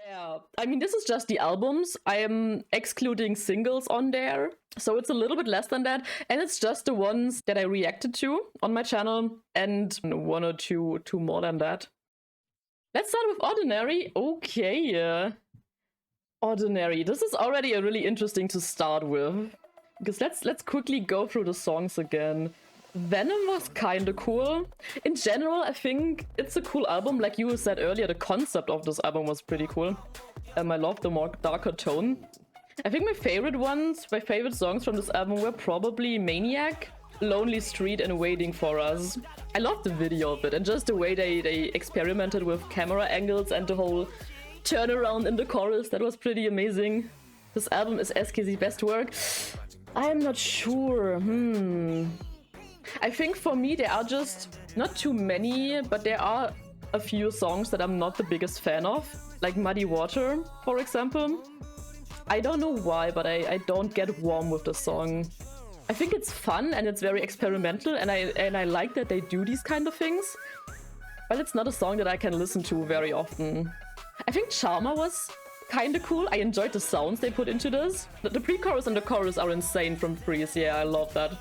Yeah, I mean, this is just the albums. I am excluding singles on there, so it's a little bit less than that. And it's just the ones that I reacted to on my channel, and one or two more than that. Let's start with Ordinary. Okay. Ordinary. This is already a really interesting to start with. Because let's quickly go through the songs again. Venom was kinda cool. In general, I think it's a cool album. Like you said earlier, the concept of this album was pretty cool. I love the more darker tone. I think my favorite songs from this album were probably Maniac, Lonely Street, and Waiting for Us. I love the video of it and just the way they experimented with camera angles and the whole turnaround in the chorus. That was pretty amazing. This album is SKZ's best work. I am not sure. I think for me there are just not too many, but there are a few songs that I'm not the biggest fan of, like Muddy Water, for example. I don't know why, but I don't get warm with the song. I think it's fun and it's very experimental, and I like that they do these kind of things, but it's not a song that I can listen to very often. I think Charmer was kinda cool. I enjoyed the sounds they put into this. The pre-chorus and the chorus are insane from Freeze. Yeah, I love that.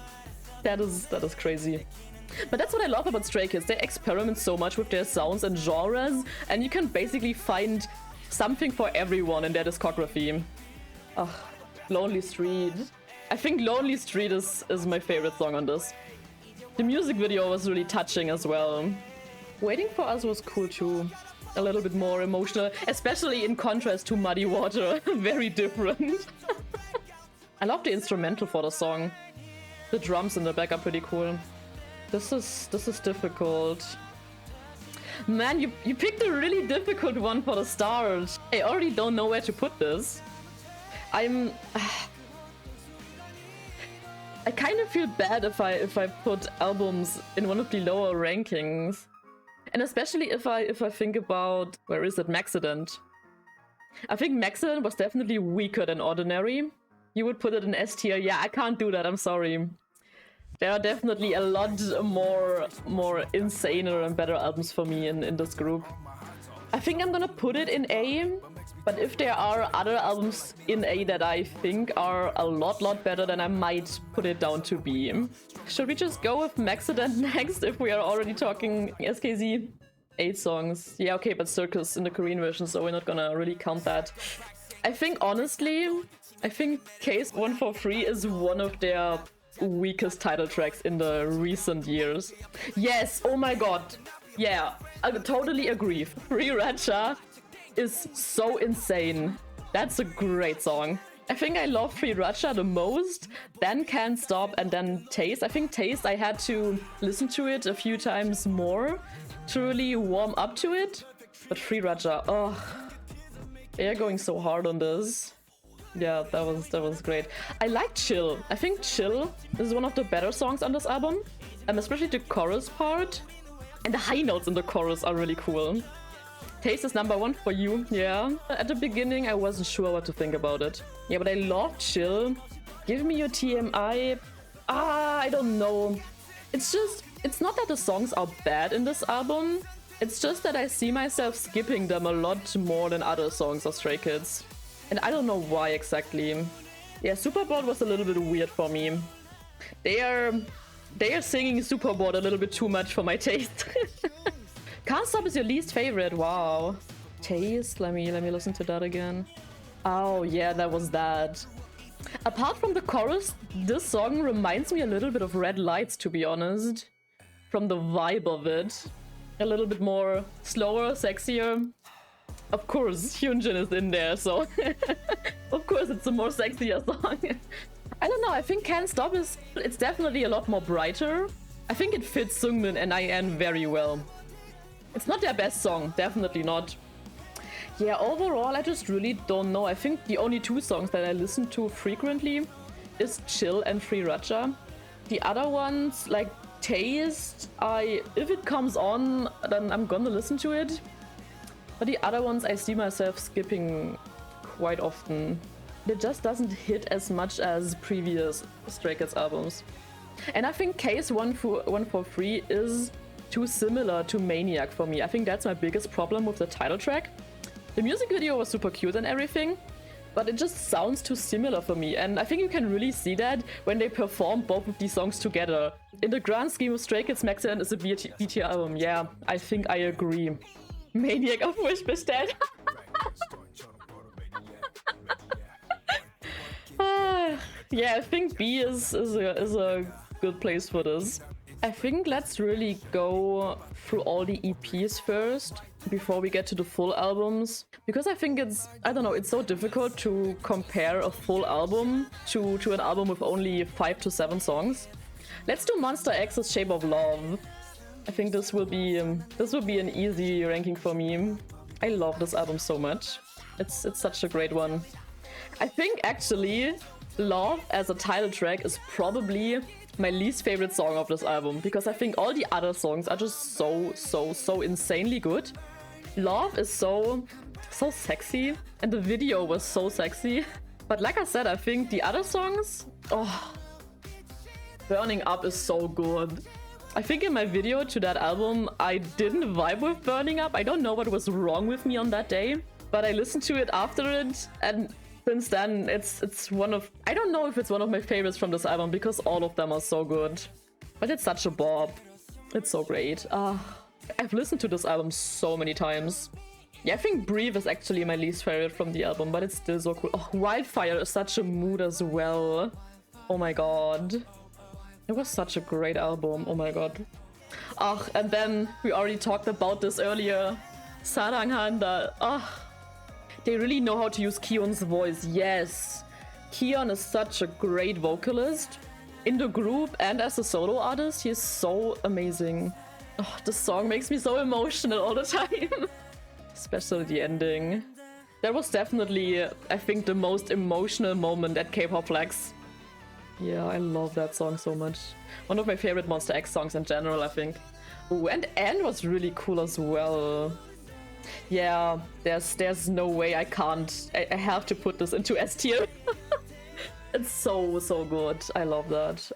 That is crazy. But that's what I love about Stray Kids. They experiment so much with their sounds and genres, and you can basically find something for everyone in their discography. Ugh, Lonely Street. I think Lonely Street is my favorite song on this. The music video was really touching as well. Waiting for Us was cool too. A little bit more emotional, especially in contrast to Muddy Water. Very different. I love the instrumental for the song. The drums in the back are pretty cool. This is difficult. Man, you picked a really difficult one for the start. I already don't know where to put this. I kind of feel bad if I put albums in one of the lower rankings. And especially if I think about, where is it, MAXIDENT. I think MAXIDENT was definitely weaker than Ordinary. You would put it in S tier. Yeah, I can't do that, I'm sorry. There are definitely a lot more insaner and better albums for me in this group. I think I'm gonna put it in A, but if there are other albums in A that I think are a lot better, then I might put it down to B. Should we just go with MAXIDENT next if we are already talking SKZ? 8 songs. Yeah, okay, but Circus in the Korean version, so we're not gonna really count that. I think, honestly, Case 143 is one of their weakest title tracks in the recent years. Yes, oh my god. Yeah, I totally agree. Free Ratcha is so insane. That's a great song. I think I love Free Ratcha the most, then Can't Stop, and then Taste. I think Taste, I had to listen to it a few times more to really warm up to it. But Free Ratcha, oh, they're going so hard on this. Yeah, that was great. I like Chill. I think Chill is one of the better songs on this album, especially the chorus part. And the high notes in the chorus are really cool. Taste is number 1 for you, yeah. At the beginning, I wasn't sure what to think about it. Yeah, but I love Chill. Give me your TMI. I don't know. It's not that the songs are bad in this album. It's just that I see myself skipping them a lot more than other songs of Stray Kids. And I don't know why exactly. Yeah, Superboard was a little bit weird for me. They are singing Superboard a little bit too much for my taste. Can't Stop is your least favorite. Wow. Taste. Let me listen to that again. Oh yeah, that was that. Apart from the chorus, this song reminds me a little bit of Red Lights, to be honest. From the vibe of it. A little bit more slower, sexier. Of course, Hyunjin is in there, so of course it's a more sexier song. I don't know, I think Can't Stop it's definitely a lot more brighter. I think it fits Seungmin and IN very well. It's not their best song, definitely not. Yeah, overall I just really don't know. I think the only 2 songs that I listen to frequently is Chill and Free Ratcha. The other ones, like Taste, if it comes on, then I'm gonna listen to it. But the other ones I see myself skipping quite often. It just doesn't hit as much as previous Stray Kids albums. And I think Case 143 is too similar to Maniac for me. I think that's my biggest problem with the title track. The music video was super cute and everything, but it just sounds too similar for me, and I think you can really see that when they perform both of these songs together. In the grand scheme of Stray Kids, MAXIDENT is a BT album. Yeah, I think I agree. Maniac auf Wish bestellt. Yeah, I think B is a good place for this. I think let's really go through all the EPs first before we get to the full albums, because I think it's, I don't know, it's so difficult to compare a full album to an album with only 5 to 7 songs. Let's do Monsta X's Shape of Love. I think this will be an easy ranking for me. I love this album so much. It's such a great one. I think actually Love as a title track is probably my least favorite song of this album, because I think all the other songs are just so insanely good. Love is so sexy, and the video was so sexy. But like I said, I think the other songs, Burning Up is so good. I think in my video to that album, I didn't vibe with Burning Up. I don't know what was wrong with me on that day, but I listened to it after it, and since then, it's one of... I don't know if it's one of my favorites from this album, because all of them are so good. But it's such a bop. It's so great. I've listened to this album so many times. Yeah, I think Breathe is actually my least favorite from the album, but it's still so cool. Oh, Wildfire is such a mood as well. Oh my god. It was such a great album. Oh my god. And then we already talked about this earlier. Saranghanda. They really know how to use Kihyun's voice, yes. Kihyun is such a great vocalist. In the group and as a solo artist, he is so amazing. This song makes me so emotional all the time. Especially the ending. That was definitely, I think, the most emotional moment at K-pop Flex. Yeah, I love that song so much. One of my favorite Monsta X songs in general, I think. Ooh, and End was really cool as well. Yeah, there's no way I can't. I have to put this into S tier. It's so good. I love that.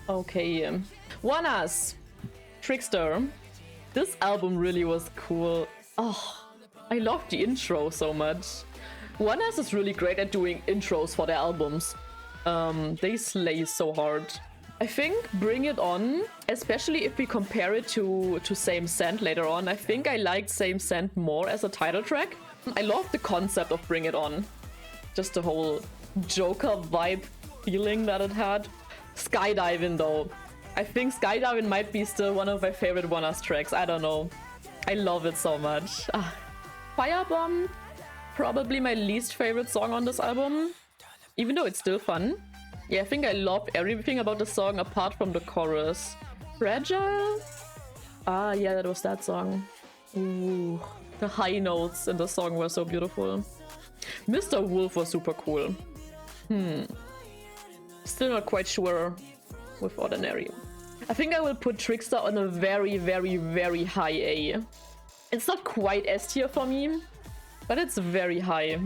Okay. ONEUS. Trickster. This album really was cool. I love the intro so much. ONEUS is really great at doing intros for their albums. They slay so hard. I think Bring It On, especially if we compare it to Same Scent later on, I think I liked Same Scent more as a title track. I love the concept of Bring It On. Just the whole Joker vibe feeling that it had. Skydiving though. I think Skydiving might be still one of my favorite ONEUS tracks. I don't know. I love it so much. Firebomb, probably my least favorite song on this album. Even though it's still fun. Yeah, I think I love everything about the song apart from the chorus. Fragile? Yeah, that was that song. Ooh, the high notes in the song were so beautiful. Mr. Wolf was super cool. Still not quite sure with Ordinary. I think I will put Trickster on a very high A. It's not quite S tier for me, but it's very high.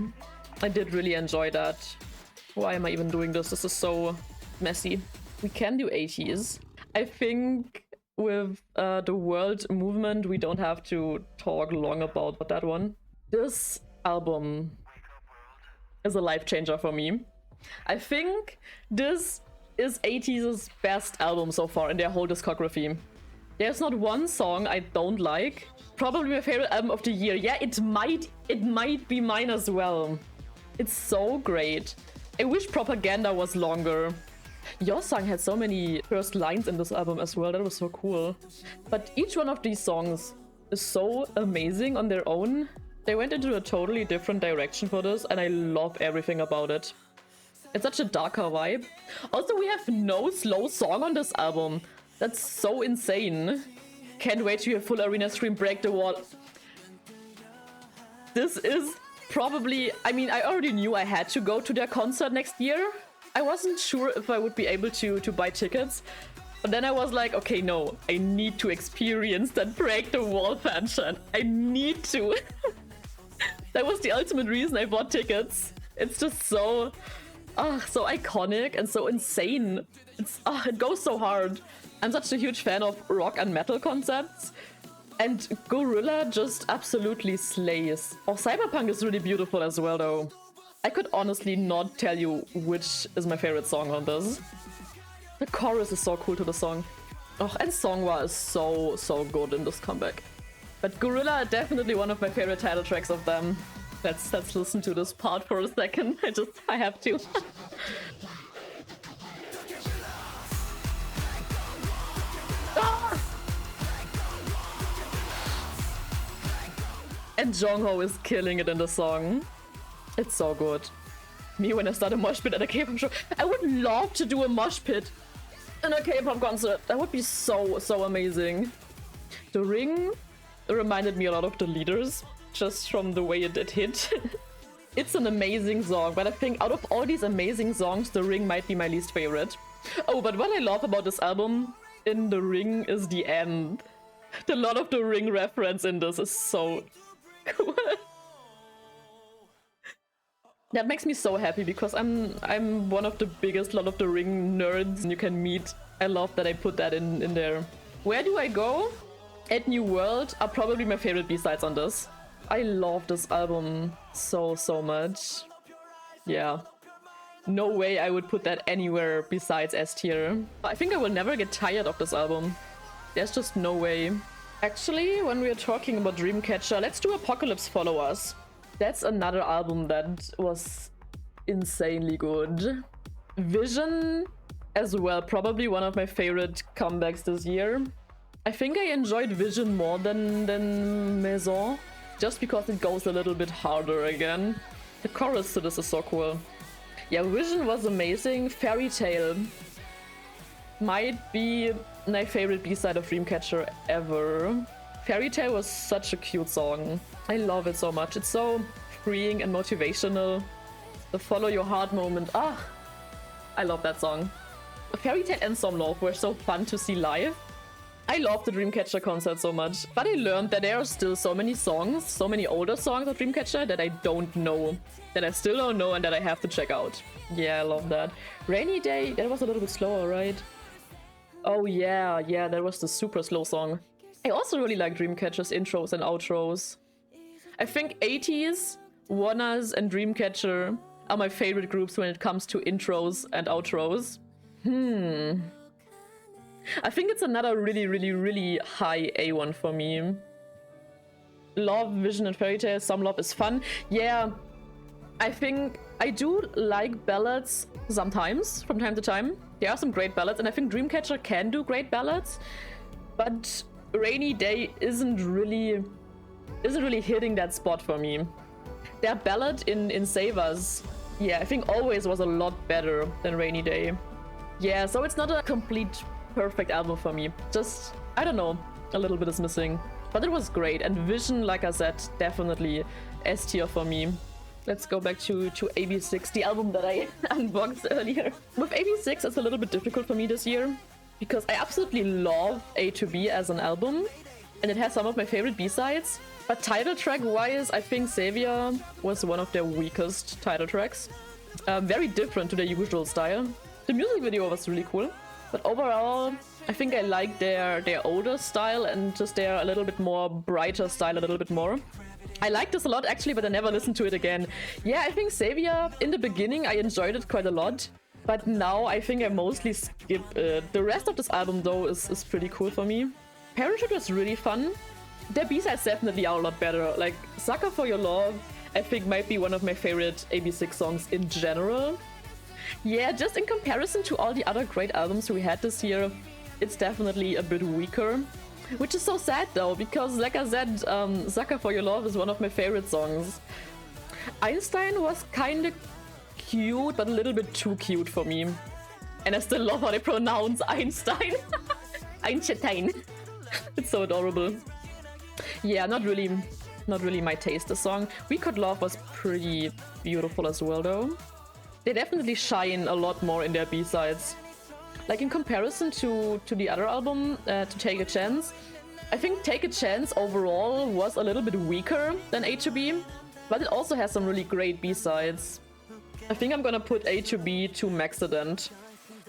I did really enjoy that. Why am I even doing this? This is so messy. We can do ATEEZ. I think with the world movement, we don't have to talk long about that one. This album is a life changer for me. I think this is ATEEZ's best album so far in their whole discography. There's not one song I don't like. Probably my favorite album of the year. Yeah, it might be mine as well. It's so great. I wish Propaganda was longer. Your Song had so many first lines in this album as well. That was so cool. But each one of these songs is so amazing on their own. They went into a totally different direction for this, and I love everything about it. It's such a darker vibe. Also, we have no slow song on this album. That's so insane. Can't wait to hear full arena stream Break the Wall. This is probably... I mean, I already knew I had to go to their concert next year. I wasn't sure if I would be able to buy tickets. But then I was like, okay, no. I need to experience that Break the Wall fanship. I need to. That was the ultimate reason I bought tickets. It's just so... so iconic and so insane. It goes so hard. I'm such a huge fan of rock and metal concepts. And Gorilla just absolutely slays. Oh, Cyberpunk is really beautiful as well, though. I could honestly not tell you which is my favorite song on this. The chorus is so cool to the song. Oh, and Songhwa is so good in this comeback. But Gorilla, definitely one of my favorite title tracks of them. Let's listen to this part for a second. I have to. Ah! And Jongho is killing it in the song. It's so good. Me when I start a mosh pit at a K-pop show. I would love to do a mosh pit in a K-pop concert. That would be so amazing. The Ring reminded me a lot of the Leaders, just from the way it hit. It's an amazing song, but I think out of all these amazing songs, The Ring might be my least favorite. Oh, but what I love about this album in The Ring is the end. The Lord of the Ring reference in this is so cool. That makes me so happy because I'm one of the biggest Lord of the Ring nerds you can meet. I love that I put that in there. Where do I go? At New World are probably my favorite B-sides on this. I love this album so much. Yeah. No way I would put that anywhere besides S tier. I think I will never get tired of this album. There's just no way. Actually, when we are talking about Dreamcatcher, let's do Apocalypse Follow Us. That's another album that was insanely good. Vision as well, probably one of my favorite comebacks this year. I think I enjoyed Vision more than Maison, just because it goes a little bit harder again. The chorus to this is so cool. Yeah, Vision was amazing. Fairy Tale might be my favorite B-side of Dreamcatcher ever. Fairy Tale was such a cute song. I love it so much. It's so freeing and motivational. The follow your heart moment. Ah, I love that song. Fairy Tale and Some Love were so fun to see live. I love the Dreamcatcher concert so much, but I learned that there are still so many songs, so many older songs of Dreamcatcher that I don't know, that I still don't know and that I have to check out. Yeah, I love that. Rainy Day, that was a little bit slower, right? Oh yeah, that was the super slow song. I also really like Dreamcatcher's intros and outros. I think ATEEZ, ONEUS and Dreamcatcher are my favorite groups when it comes to intros and outros. I think it's another really high A1 for me. Love, Vision and Fairy Tale. Some Love is fun. Yeah, I think I do like ballads sometimes, from time to time. There are some great ballads, and I think Dreamcatcher can do great ballads, but Rainy Day isn't really hitting that spot for me. Their ballad in Save Us, yeah, I think Always was a lot better than Rainy Day. Yeah, so it's not a complete perfect album for me. Just, I don't know, a little bit is missing. But it was great, and Vision, like I said, definitely S tier for me. Let's go back to AB6, the album that I unboxed earlier. With AB6, it's a little bit difficult for me this year, because I absolutely love A2B as an album, and it has some of my favorite B-sides. But title track-wise, I think Savior was one of their weakest title tracks. Very different to their usual style. The music video was really cool, but overall, I think I like their older style and just their a little bit more brighter style a little bit more. I like this a lot actually, but I never listened to it again. Yeah, I think Savior, in the beginning I enjoyed it quite a lot, but now I think I mostly skip it. The rest of this album though is pretty cool for me. Parachute was really fun. Their B-sides definitely are a lot better. Like Sucker for Your Love, I think might be one of my favorite AB6 songs in general. Yeah, just in comparison to all the other great albums we had this year, it's definitely a bit weaker. Which is so sad though, because like I said, Sucker for Your Love is one of my favorite songs. Einstein was kinda cute, but a little bit too cute for me. And I still love how they pronounce Einstein. Einstein. It's so adorable. Yeah, not really my taste, the song. We Could Love was pretty beautiful as well though. They definitely shine a lot more in their B-sides. Like in comparison to the other album, to Take a Chance, I think Take a Chance overall was a little bit weaker than A2B, but it also has some really great B-sides. I think I'm gonna put A2B to MAXIDENT.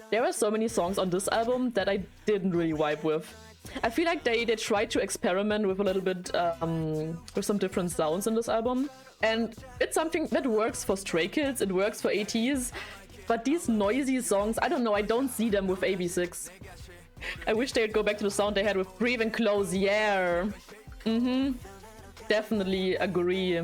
There are so many songs on this album that I didn't really vibe with. I feel like they tried to experiment with a little bit, with some different sounds in this album. And it's something that works for Stray Kids, it works for ATEEZ. But these noisy songs, I don't know, I don't see them with AB6. I wish they'd go back to the sound they had with Breathe and Close, yeah. Definitely agree.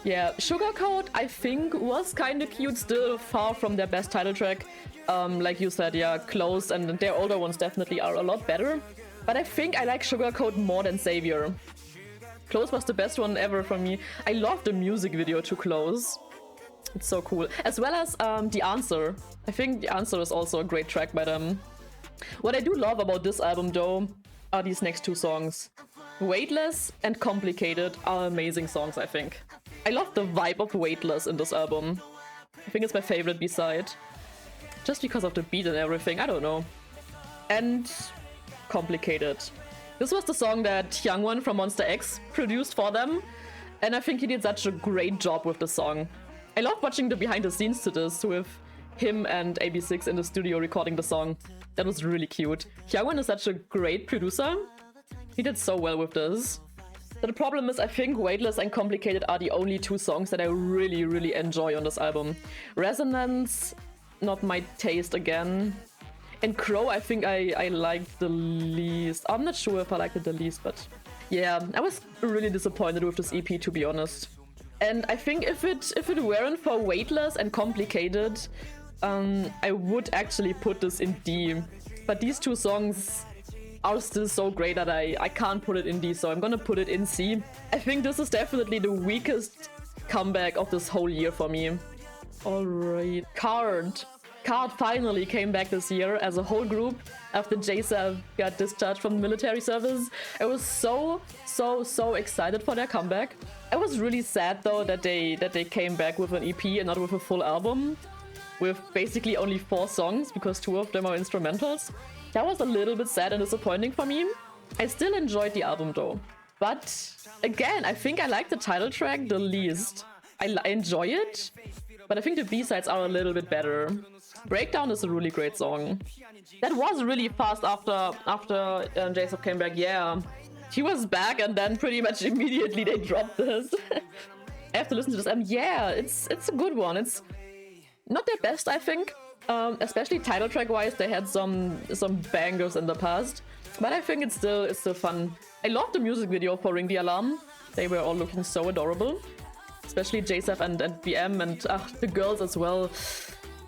Yeah, Sugarcoat, I think, was kind of cute, still far from their best title track. Like you said, yeah, Close, and their older ones definitely are a lot better. But I think I like Sugarcoat more than Savior. Close was the best one ever for me. I love the music video to Close. It's so cool. As well as The Answer. I think The Answer is also a great track by them. What I do love about this album, though, are these next two songs. Weightless and Complicated are amazing songs, I think. I love the vibe of Weightless in this album. I think it's my favorite B-side. Just because of the beat and everything, I don't know. And Complicated. This was the song that Kihyun from Monsta X produced for them, and I think he did such a great job with the song. I love watching the behind the scenes to this with him and AB6 in the studio recording the song. That was really cute. Kihyun is such a great producer. He did so well with this. But the problem is, I think Weightless and Complicated are the only two songs that I really, really enjoy on this album. Resonance, not my taste again. And Crow, I think I liked the least. I'm not sure if I liked it the least, but yeah, I was really disappointed with this EP, to be honest. And I think if it weren't for Weightless and Complicated, I would actually put this in D. But these two songs are still so great that I can't put it in D, so I'm gonna put it in C. I think this is definitely the weakest comeback of this whole year for me. Alright. Card finally came back this year as a whole group after JSAV got discharged from military service. I was so excited for their comeback. I was really sad though that they came back with an EP and not with a full album, with basically only 4 songs because 2 of them are instrumentals. That was a little bit sad and disappointing for me. I still enjoyed the album though. But again, I think I like the title track the least. I enjoy it, but I think the B-sides are a little bit better. Breakdown is a really great song. That was really fast after JSAV came back, yeah. He was back and then pretty much immediately they dropped this. I have to listen to this album. Yeah, it's a good one. It's not their best, I think. Especially title track wise, they had some bangers in the past. But I think it's still fun. I love the music video for Ring the Alarm. They were all looking so adorable. Especially JSAV and BM and the girls as well.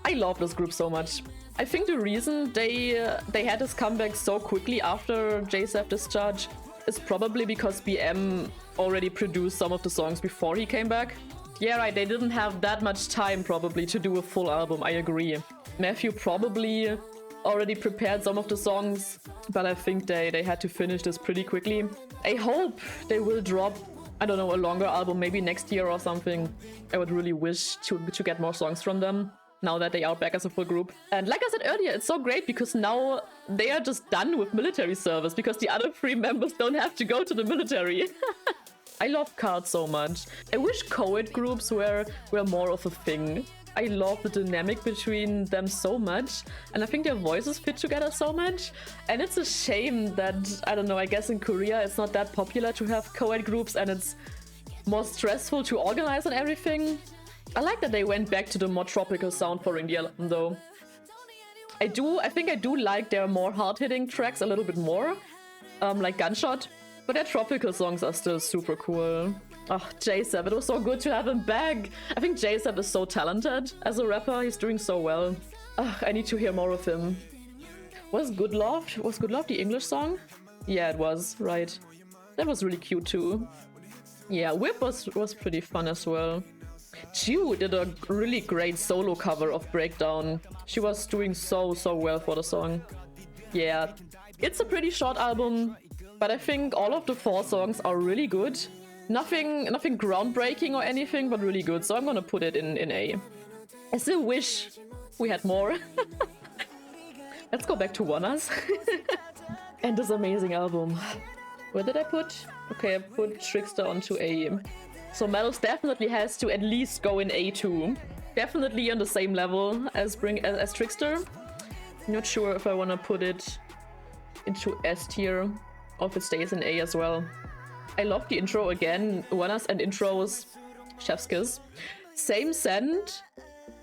I love this group so much. I think the reason they had this comeback so quickly after JSAV discharge is probably because BM already produced some of the songs before he came back. Yeah, right, they didn't have that much time probably to do a full album, I agree. Matthew probably already prepared some of the songs, but I think they had to finish this pretty quickly. I hope they will drop, I don't know, a longer album maybe next year or something. I would really wish to get more songs from them now that they are back as a full group. And like I said earlier, it's so great because now they are just done with military service because the other 3 members don't have to go to the military. I love Card so much. I wish co-ed groups were more of a thing. I love the dynamic between them so much, and I think their voices fit together so much. And it's a shame that, I don't know, I guess in Korea it's not that popular to have co-ed groups and it's more stressful to organize and everything. I like that they went back to the more tropical sound for Ring the Alarm though. I think I do like their more hard-hitting tracks a little bit more, like Gunshot, but their tropical songs are still super cool. Oh, JSAV, it was so good to have him back. I think JSAV is so talented as a rapper, he's doing so well. I need to hear more of him. Was Good Love the English song? Yeah, it was, right. That was really cute too. Yeah, Whip was pretty fun as well. Chu did a really great solo cover of Breakdown. She was doing so well for the song. Yeah, it's a pretty short album, but I think all of the 4 songs are really good. Nothing groundbreaking or anything, but really good, so I'm gonna put it in A. I still wish we had more. Let's go back to ONEUS. And this amazing album. Where did I put? Okay, I put Trickster onto A. So Malus definitely has to at least go in A2. Definitely on the same level as Trickster. Not sure if I want to put it into S tier, or if it stays in A as well. I love the intro again. ONEUS and intros, chef's kiss. Same Scent.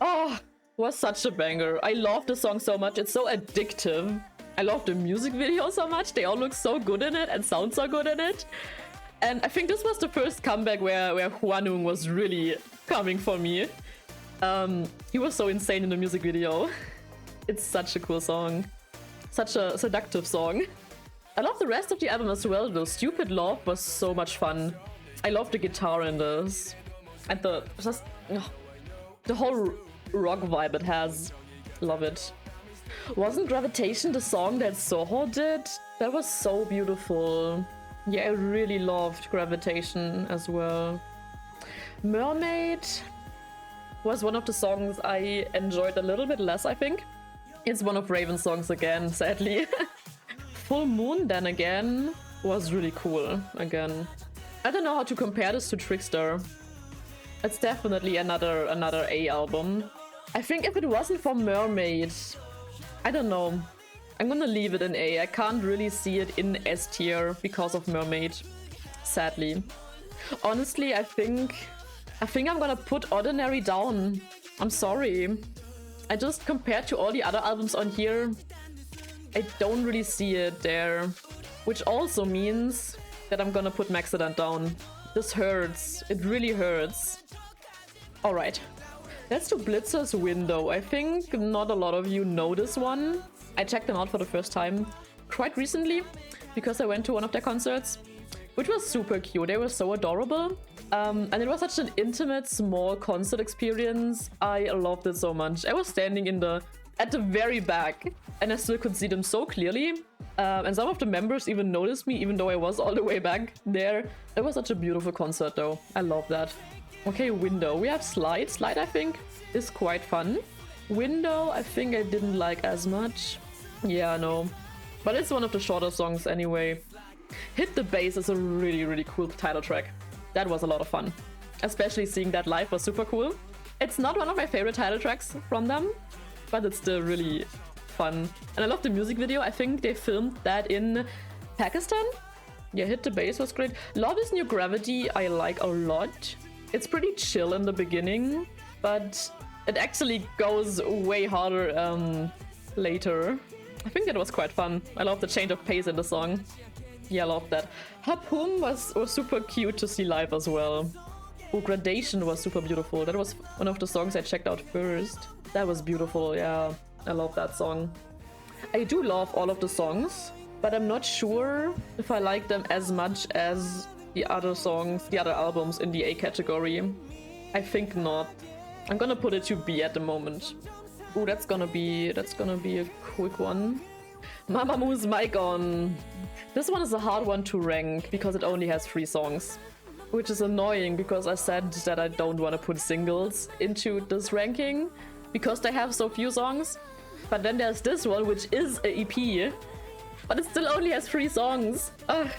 Oh, was such a banger. I love the song so much. It's so addictive. I love the music video so much. They all look so good in it and sound so good in it. And I think this was the first comeback where Hwanwoong was really coming for me. He was so insane in the music video. It's such a cool song. Such a seductive song. I love the rest of the album as well though. Stupid Love was so much fun. I love the guitar in this. And the whole rock vibe it has. Love it. Wasn't Gravitation the song that Soho did? That was so beautiful. Yeah, I really loved Gravitation as well. Mermaid was one of the songs I enjoyed a little bit less, I think. It's one of Raven's songs again, sadly. Full Moon, then again, was really cool again. I don't know how to compare this to Trickster. It's definitely another A album. I think if it wasn't for Mermaid, I don't know. I'm gonna leave it in A. I can't really see it in S tier because of Mermaid, sadly. Honestly, I think I'm gonna put Ordinary down. I'm sorry. I just, compared to all the other albums on here, I don't really see it there. Which also means that I'm gonna put MAXIDENT down. This hurts. It really hurts. Alright. Let's do Blitzers WIN-DOW. I think not a lot of you know this one. I checked them out for the first time quite recently because I went to one of their concerts, which was super cute. They were so adorable. And it was such an intimate, small concert experience. I loved it so much. I was standing at the very back and I still could see them so clearly. And some of the members even noticed me, even though I was all the way back there. It was such a beautiful concert though. I love that. Okay, WIN-DOW. We have Slide. Slide, I think, is quite fun. WIN-DOW, I think I didn't like as much. Yeah, no. But it's one of the shorter songs anyway. Hit the Bass is a really, really cool title track. That was a lot of fun. Especially seeing that live was super cool. It's not one of my favorite title tracks from them, but it's still really fun. And I love the music video. I think they filmed that in Pakistan. Yeah, Hit the Bass was great. Love Is New Gravity I like a lot. It's pretty chill in the beginning, but it actually goes way harder later. I think that was quite fun. I love the change of pace in the song. Yeah, I love that. Hapum was super cute to see live as well. Oh, Gradation was super beautiful. That was one of the songs I checked out first. That was beautiful, yeah. I love that song. I do love all of the songs, but I'm not sure if I like them as much as the other songs, the other albums in the A category. I think not. I'm gonna put it to B at the moment. Oh, that's gonna be a quick one. MAMAMOO's Mic On. This one is a hard one to rank because it only has 3 songs, which is annoying because I said that I don't want to put singles into this ranking because they have so few songs. But then there's this one, which is a EP, but it still only has 3 songs. Ugh.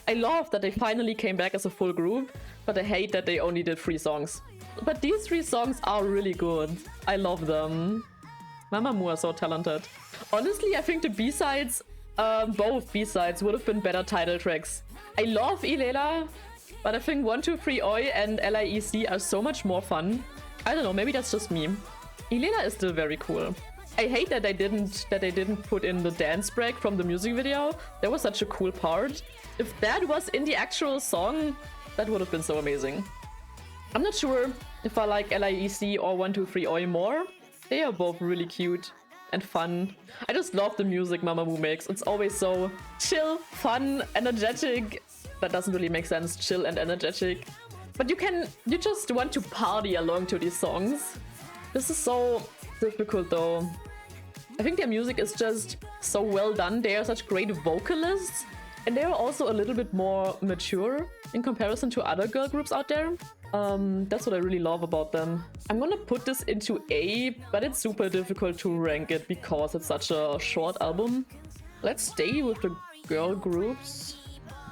I love that they finally came back as a full group, but I hate that they only did 3 songs. But these 3 songs are really good. I love them. MAMAMOO are so talented. Honestly, I think the B-sides, both B-sides, would have been better title tracks. I love Ilela, but I think 123 Oi and LIEC are so much more fun. I don't know, maybe that's just me. Ilela is still very cool. I hate that they didn't put in the dance break from the music video. That was such a cool part. If that was in the actual song, that would have been so amazing. I'm not sure if I like LIEC or 123 Oi more. They are both really cute and fun. I just love the music MAMAMOO makes. It's always so chill, fun, energetic. That doesn't really make sense, chill and energetic. But you just want to party along to these songs. This is so difficult though. I think their music is just so well done. They are such great vocalists. And they are also a little bit more mature in comparison to other girl groups out there. That's what I really love about them. I'm gonna put this into A, but it's super difficult to rank it because it's such a short album. Let's stay with the girl groups.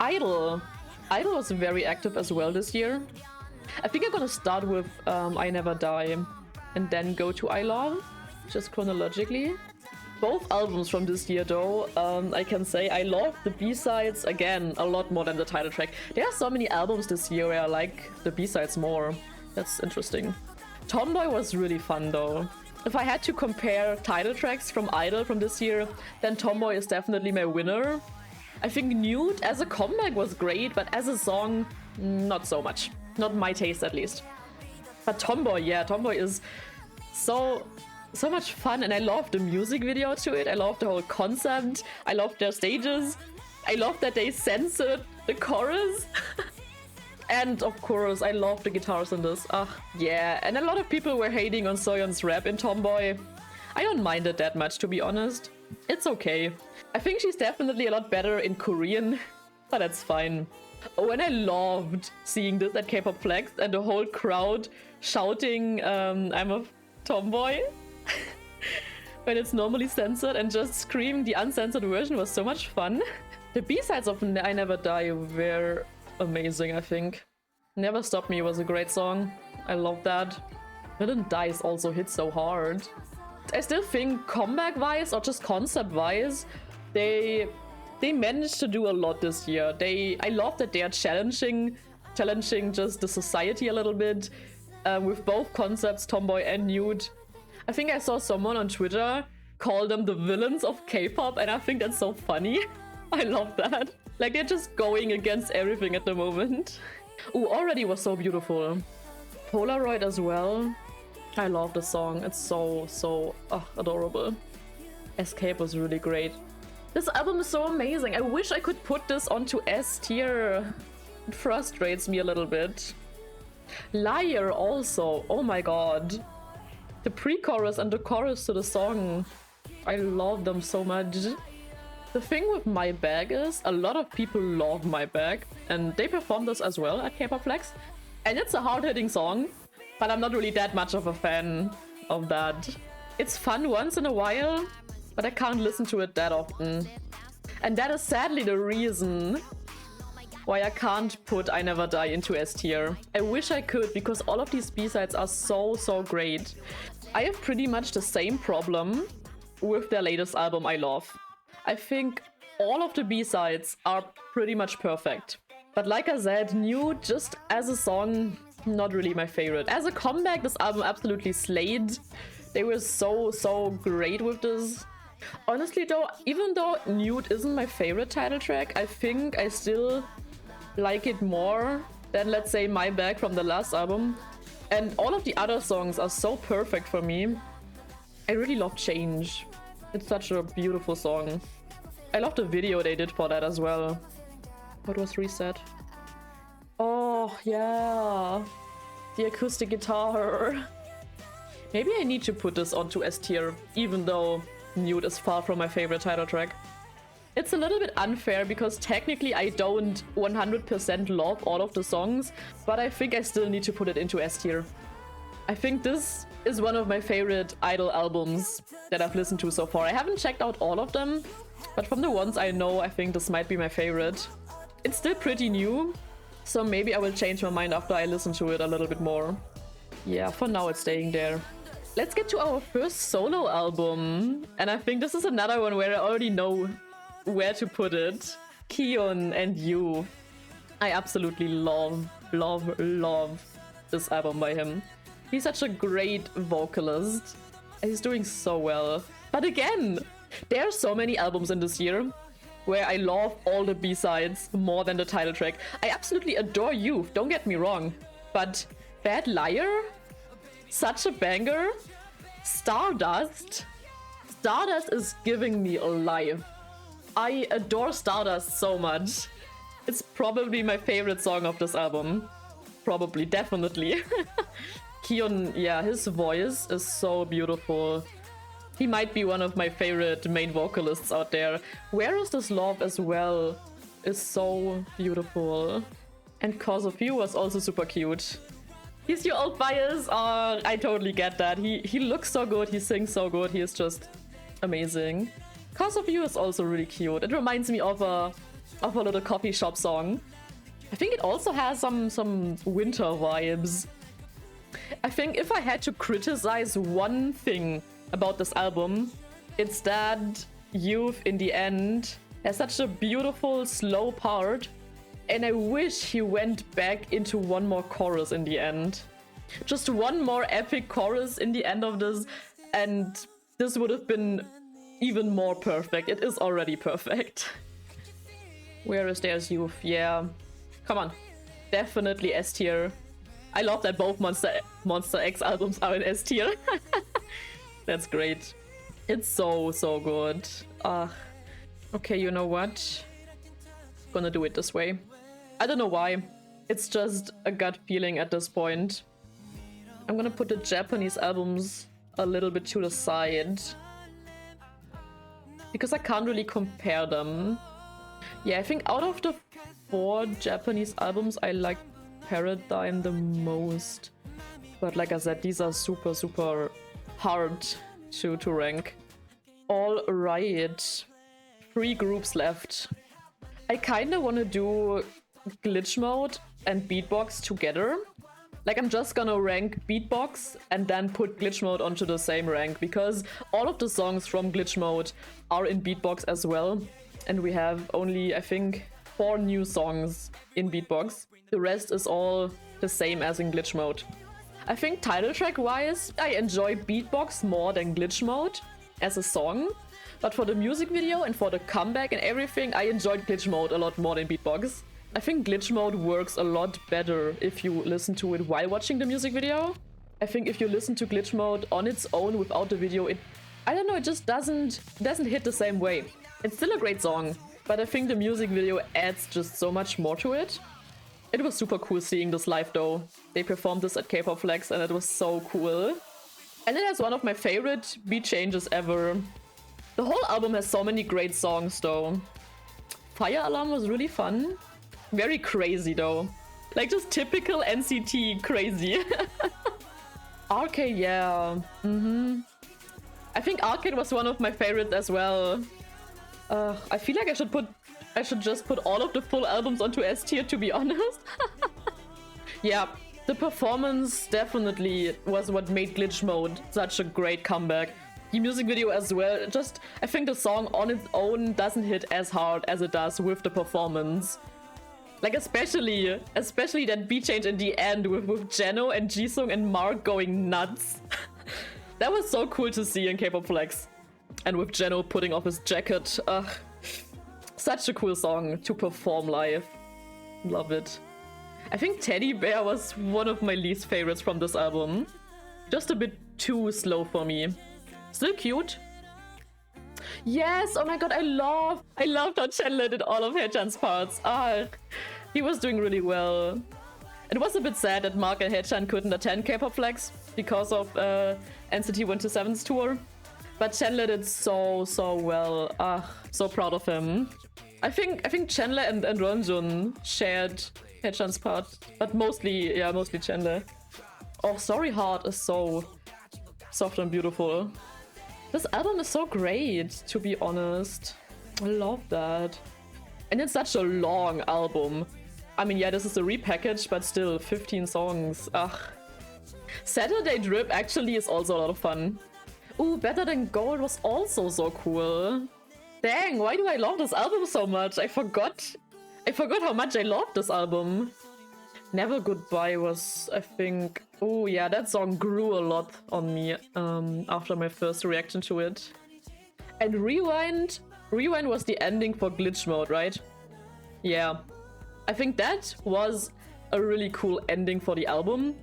I-dle. I-dle was very active as well this year. I think I'm gonna start with I Never Die and then go to I Love, just chronologically. Both albums from this year, though, I can say I love the B-sides, again, a lot more than the title track. There are so many albums this year where I like the B-sides more. That's interesting. Tomboy was really fun, though. If I had to compare title tracks from I-dle from this year, then Tomboy is definitely my winner. I think Nude as a comeback was great, but as a song, not so much. Not my taste, at least. But Tomboy, yeah, Tomboy is so much fun, and I love the music video to it. I love the whole concept. I love their stages. I love that they censored the chorus. And of course, I love the guitars in this. Yeah, and a lot of people were hating on Soyeon's rap in Tomboy. I don't mind it that much, to be honest. It's okay. I think she's definitely a lot better in Korean, but that's fine. Oh, and I loved seeing this at K-pop Flex and the whole crowd shouting, I'm a tomboy. When it's normally censored, and just screaming the uncensored version was so much fun. The B-sides of I Never Die were amazing, I think. Never Stop Me was a great song. I love that. Didn't Dice also hit so hard. I still think comeback-wise or just concept-wise, they managed to do a lot this year. I love that they are challenging just the society a little bit with both concepts, Tomboy and Nude. I think I saw someone on Twitter call them the villains of K-pop, and I think that's so funny. I love that. Like, they're just going against everything at the moment. Ooh, Already was so beautiful. Polaroid as well. I love the song. It's so adorable. Escape was really great. This album is so amazing. I wish I could put this onto S tier. It frustrates me a little bit. Liar also. Oh my god. The pre-chorus and the chorus to the song. I love them so much. The thing with My Bag is a lot of people love My Bag, and they perform this as well at K-pop Flex. And it's a hard-hitting song, but I'm not really that much of a fan of that. It's fun once in a while, but I can't listen to it that often. And that is sadly the reason why I can't put I Never Die into S tier. I wish I could, because all of these B-sides are so great. I have pretty much the same problem with their latest album, I Love. I think all of the B-sides are pretty much perfect. But like I said, Nude just as a song, not really my favorite. As a comeback, this album absolutely slayed. They were so great with this. Honestly though, even though Nude isn't my favorite title track, I think I still like it more than, let's say, My Bag from the last album. And all of the other songs are so perfect for me. I really love Change. It's such a beautiful song. I love the video they did for that as well. What was Reset? Oh, yeah. The acoustic guitar. Maybe I need to put this onto S tier, even though Nude is far from my favorite title track. It's a little bit unfair because technically I don't 100% love all of the songs, but I think I still need to put it into S tier. I think this is one of my favorite I-dle albums that I've listened to so far. I haven't checked out all of them, but from the ones I know, I think this might be my favorite. It's still pretty new, so maybe I will change my mind after I listen to it a little bit more. Yeah, for now it's staying there. Let's get to our first solo album, and I think this is another one where I already know where to put it. Kihyun and You. I absolutely love this album by him. He's such a great vocalist. He's doing so well. But again, there are so many albums in this year where I love all the B-sides more than the title track. I absolutely adore You, don't get me wrong. But Bad Liar? Such a banger. Stardust? Stardust is giving me life. I adore Stardust so much. It's probably my favorite song of this album. Probably, definitely. Kihyun, yeah, his voice is so beautiful. He might be one of my favorite main vocalists out there. Where Is This Love as well is so beautiful. And Cause of You was also super cute. He's your old bias. Oh, I totally get that. He looks so good, he sings so good, he is just amazing. Cause of You is also really cute. It reminds me of a little coffee shop song. I think it also has some winter vibes. I think if I had to criticize one thing about this album, It's that Youth in the end has such a beautiful slow part, and I wish he went back into one more chorus in the end. Just one more epic chorus in the end of this, and this would have been even more perfect. It is already perfect. Where is There's Youth? Yeah. Come on. Definitely S tier. I love that both Monster X albums are in S tier. That's great. It's so good. Okay, you know what? Gonna do it this way. I don't know why. It's just a gut feeling at this point. I'm gonna put the Japanese albums a little bit to the side, because I can't really compare them. Yeah, I think out of the 4 Japanese albums, I like Paradigm the most. But like I said, these are super hard to rank. All right. 3 groups left. I kinda wanna do glitch mode and beatbox together. Like, I'm just gonna rank beatbox and then put glitch mode onto the same rank, because all of the songs from glitch mode are in beatbox as well. And we have only, I think, 4 new songs in beatbox. The rest is all the same as in glitch mode. I think title track wise, I enjoy beatbox more than glitch mode as a song. But for the music video and for the comeback and everything, I enjoyed glitch mode a lot more than beatbox. I think glitch mode works a lot better if you listen to it while watching the music video. I think if you listen to glitch mode on its own without the video, I don't know, it just doesn't hit the same way. It's still a great song, but I think the music video adds just so much more to it. It was super cool seeing this live though. They performed this at K-pop Flex and it was so cool. And it has one of my favorite beat changes ever. The whole album has so many great songs though. Fire Alarm was really fun. Very crazy though. Like just typical NCT crazy. Arcade, yeah. I think Arcade was one of my favorites as well. I feel like I should just put all of the full albums onto S tier, to be honest. Yeah, the performance definitely was what made glitch mode such a great comeback. The music video as well. I think the song on its own doesn't hit as hard as it does with the performance. Like especially that beat change in the end with Jeno and Jisung and Mark going nuts. That was so cool to see in K-pop Flex. And with Jeno putting off his jacket. Such a cool song to perform live. Love it. I think Teddy Bear was one of my least favorites from this album. Just a bit too slow for me. Still cute. Yes, oh my god, I loved how Chandler did all of Haechan's parts. He was doing really well. It was a bit sad that Mark and Haechan couldn't attend K-pop Flex because of NCT 127's tour. But Chandler did so well. So proud of him. I think Chandler and Ronjun shared Haechan's part, but mostly Chandler. Oh, Sorry Heart is so soft and beautiful. This album is so great, to be honest. I love that. And it's such a long album. I mean, yeah, this is a repackage, but still 15 songs. Saturday Drip actually is also a lot of fun. Ooh, Better Than Gold was also so cool. Dang, why do I love this album so much? I forgot how much I loved this album. Never Goodbye was, I think... Oh yeah, that song grew a lot on me after my first reaction to it. And Rewind was the ending for glitch mode, right? Yeah. I think that was a really cool ending for the album.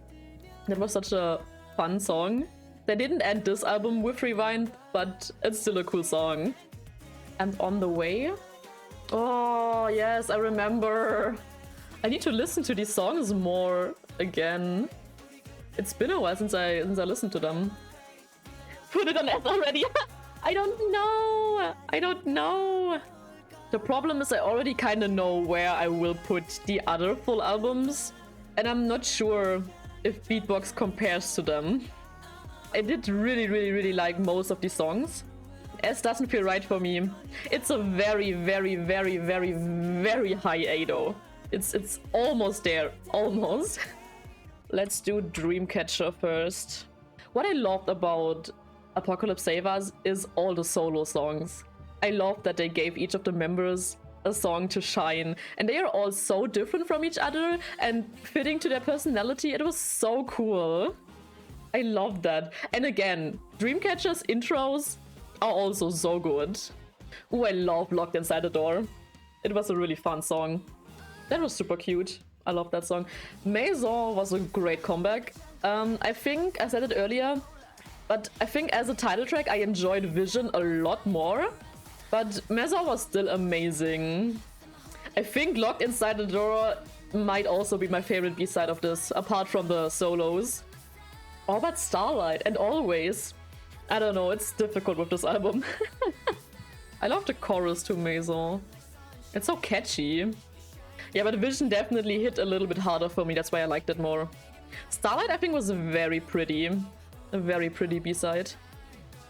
That was such a fun song. They didn't end this album with Rewind, but it's still a cool song. And On the Way? Oh, yes, I remember. I need to listen to these songs more again. It's been a while since I listened to them. Put it on S already. I don't know. The problem is I already kind of know where I will put the other full albums. And I'm not sure if Beatbox compares to them. I did really like most of these songs. S doesn't feel right for me. It's a very high A though. It's almost there, almost. Let's do Dreamcatcher first. What I loved about Apocalypse Save Us is all the solo songs. I love that they gave each of the members a song to shine, and they are all so different from each other and fitting to their personality. It was so cool. I love that. And again, Dreamcatcher's intros are also so good. Ooh, I love Locked Inside the Door. It was a really fun song. That was super cute. I love that song. Maison was a great comeback. I think I said it earlier, but I think as a title track I enjoyed Vision a lot more. But Maison was still amazing. I think Locked Inside the Door might also be my favorite B-side of this, apart from the solos. Oh, but Starlight and Always. I don't know, it's difficult with this album. I love the chorus to Maison. It's so catchy. Yeah, but Vision definitely hit a little bit harder for me, that's why I liked it more. Starlight I think was very pretty. A very pretty B-side.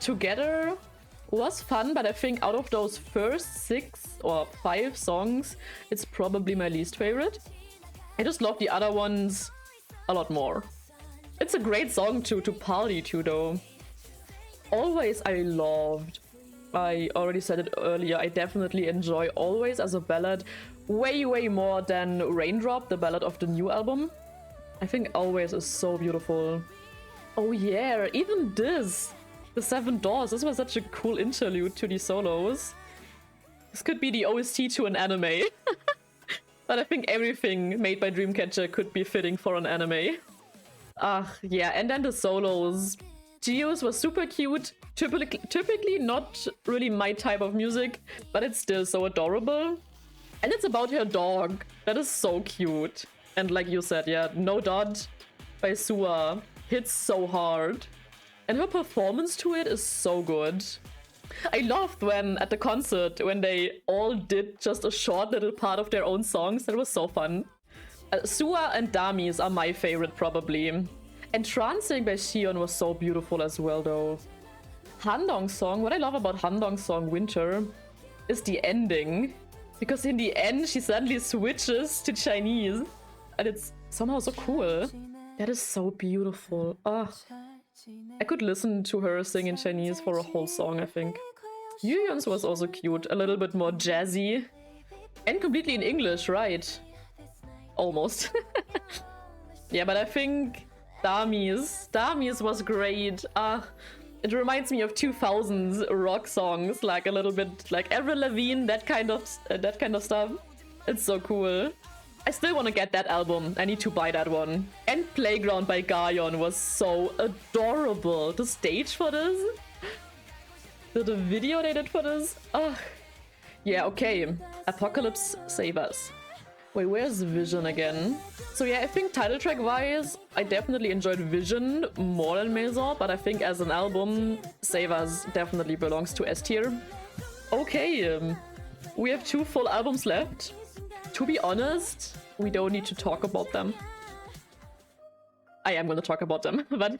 Together was fun, but I think out of those first 6 or 5 songs, it's probably my least favorite. I just love the other ones a lot more. It's a great song to party to though. Always I loved. I already said it earlier, I definitely enjoy Always as a ballad way more than Raindrop, the ballad of the new album. I think Always is so beautiful. Oh yeah, even this, The Seven Doors, this was such a cool interlude to the solos. This could be the OST to an anime. But I think everything made by Dreamcatcher could be fitting for an anime. Yeah, and then the solos. Geos was super cute, typically not really my type of music, but it's still so adorable. And it's about her dog. That is so cute. And like you said, yeah, No Dot by Sua hits so hard. And her performance to it is so good. I loved when, at the concert, when they all did just a short little part of their own songs. That was so fun. Sua and Damis are my favorite, probably. And Trancing by Kihyun was so beautiful as well, though. Handong's song, what I love about Handong's song, Winter, is the ending. Because in the end, she suddenly switches to Chinese. And it's somehow so cool. That is so beautiful. Oh. I could listen to her sing in Chinese for a whole song, I think. Yuyeon's was also cute, a little bit more jazzy. And completely in English, right? Almost. Yeah, but I think Damis was great. It reminds me of 2000s rock songs, like a little bit like Avril Lavigne, that kind of stuff. It's so cool. I still want to get that album. I need to buy that one. And Playground by Gayeon was so adorable. The stage for this, the video they did for this. Yeah, okay. Apocalypse Save Us. Wait, where's Vision again? So yeah, I think title track wise, I definitely enjoyed Vision more than Maison, but I think as an album, Save Us definitely belongs to S tier. Okay, we have 2 full albums left. To be honest, we don't need to talk about them. I am gonna talk about them, but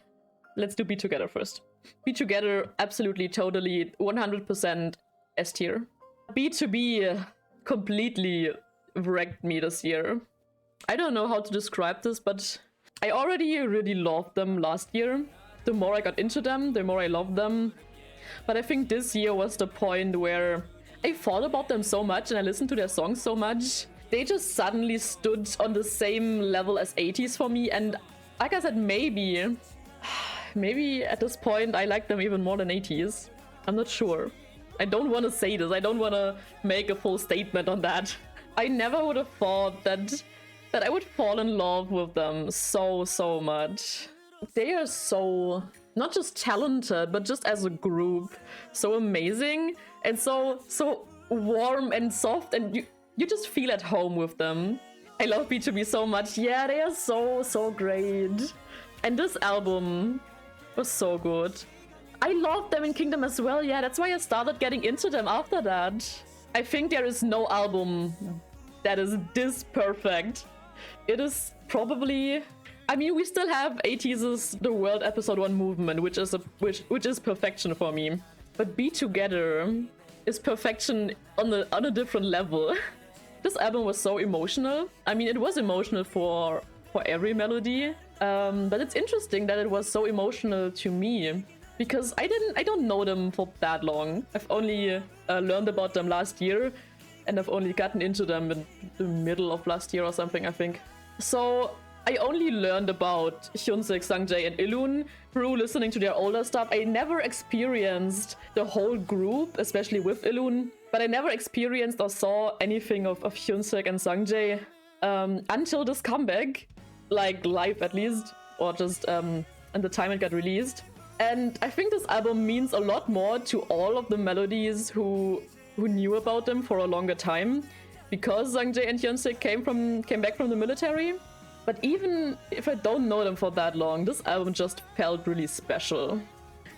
let's do Be Together first. Be Together, absolutely, totally, 100% S tier. B2B completely wrecked me this year. I don't know how to describe this, but I already really loved them last year. The more I got into them, the more I loved them. But I think this year was the point where I thought about them so much and I listened to their songs so much. They just suddenly stood on the same level as ATEEZ for me, and like I said, maybe at this point I like them even more than ATEEZ. I'm not sure. I don't want to say this, I don't want to make a full statement on that. I never would have thought that I would fall in love with them so much. They are so, not just talented, but just as a group, so amazing and so warm and soft, and you just feel at home with them. I love BTOB so much. Yeah, they are so great. And this album was so good. I loved them in Kingdom as well. Yeah, that's why I started getting into them after that. I think there is no album that is this perfect. It is probably, I mean, we still have ATEEZ's The World Episode 1 Movement, which is perfection for me. But Be Together is perfection on a different level. This album was so emotional. I mean, it was emotional for every melody. But it's interesting that it was so emotional to me. because I don't know them for that long. I've only learned about them last year, and I've only gotten into them in the middle of last year or something, I think. So I only learned about Hyunsik, Sungjae, and Ilun through listening to their older stuff. I never experienced the whole group, especially with Ilun, but I never experienced or saw anything of Hyunsik and Sungjae until this comeback, like live at least, or just at the time it got released. And I think this album means a lot more to all of the melodies who knew about them for a longer time, because Sungjae and Hyunsik came back from the military. But even if I don't know them for that long, this album just felt really special.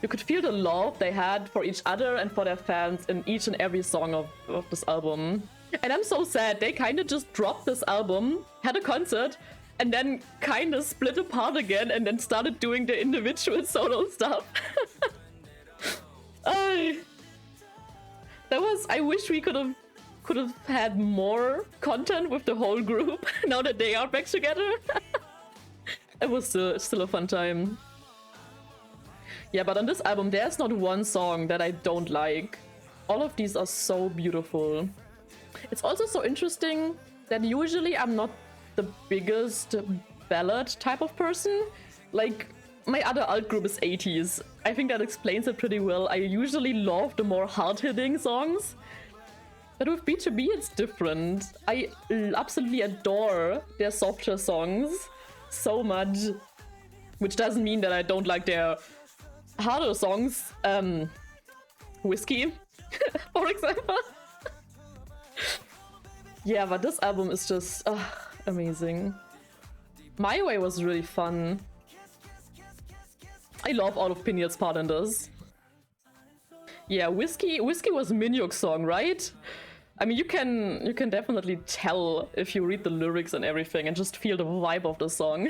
You could feel the love they had for each other and for their fans in each and every song of this album. And I'm so sad they kind of just dropped this album, had a concert, and then kind of split apart again and then started doing their individual solo stuff. I wish we could have had more content with the whole group now that they are back together. It was still a fun time. Yeah, but on this album there's not one song that I don't like. All of these are so beautiful. It's also so interesting that usually I'm not the biggest ballad type of person. Like, my other alt group is ATEEZ. I think that explains it pretty well. I usually love the more hard-hitting songs. But with BTOB it's different. I absolutely adore their softer songs so much. Which doesn't mean that I don't like their harder songs. Whiskey, for example. Yeah, but this album is just amazing. My Way was really fun. I love all of Pinhead's part in this. Yeah, Whiskey was Minhyuk's song, right? I mean, you can definitely tell if you read the lyrics and everything and just feel the vibe of the song.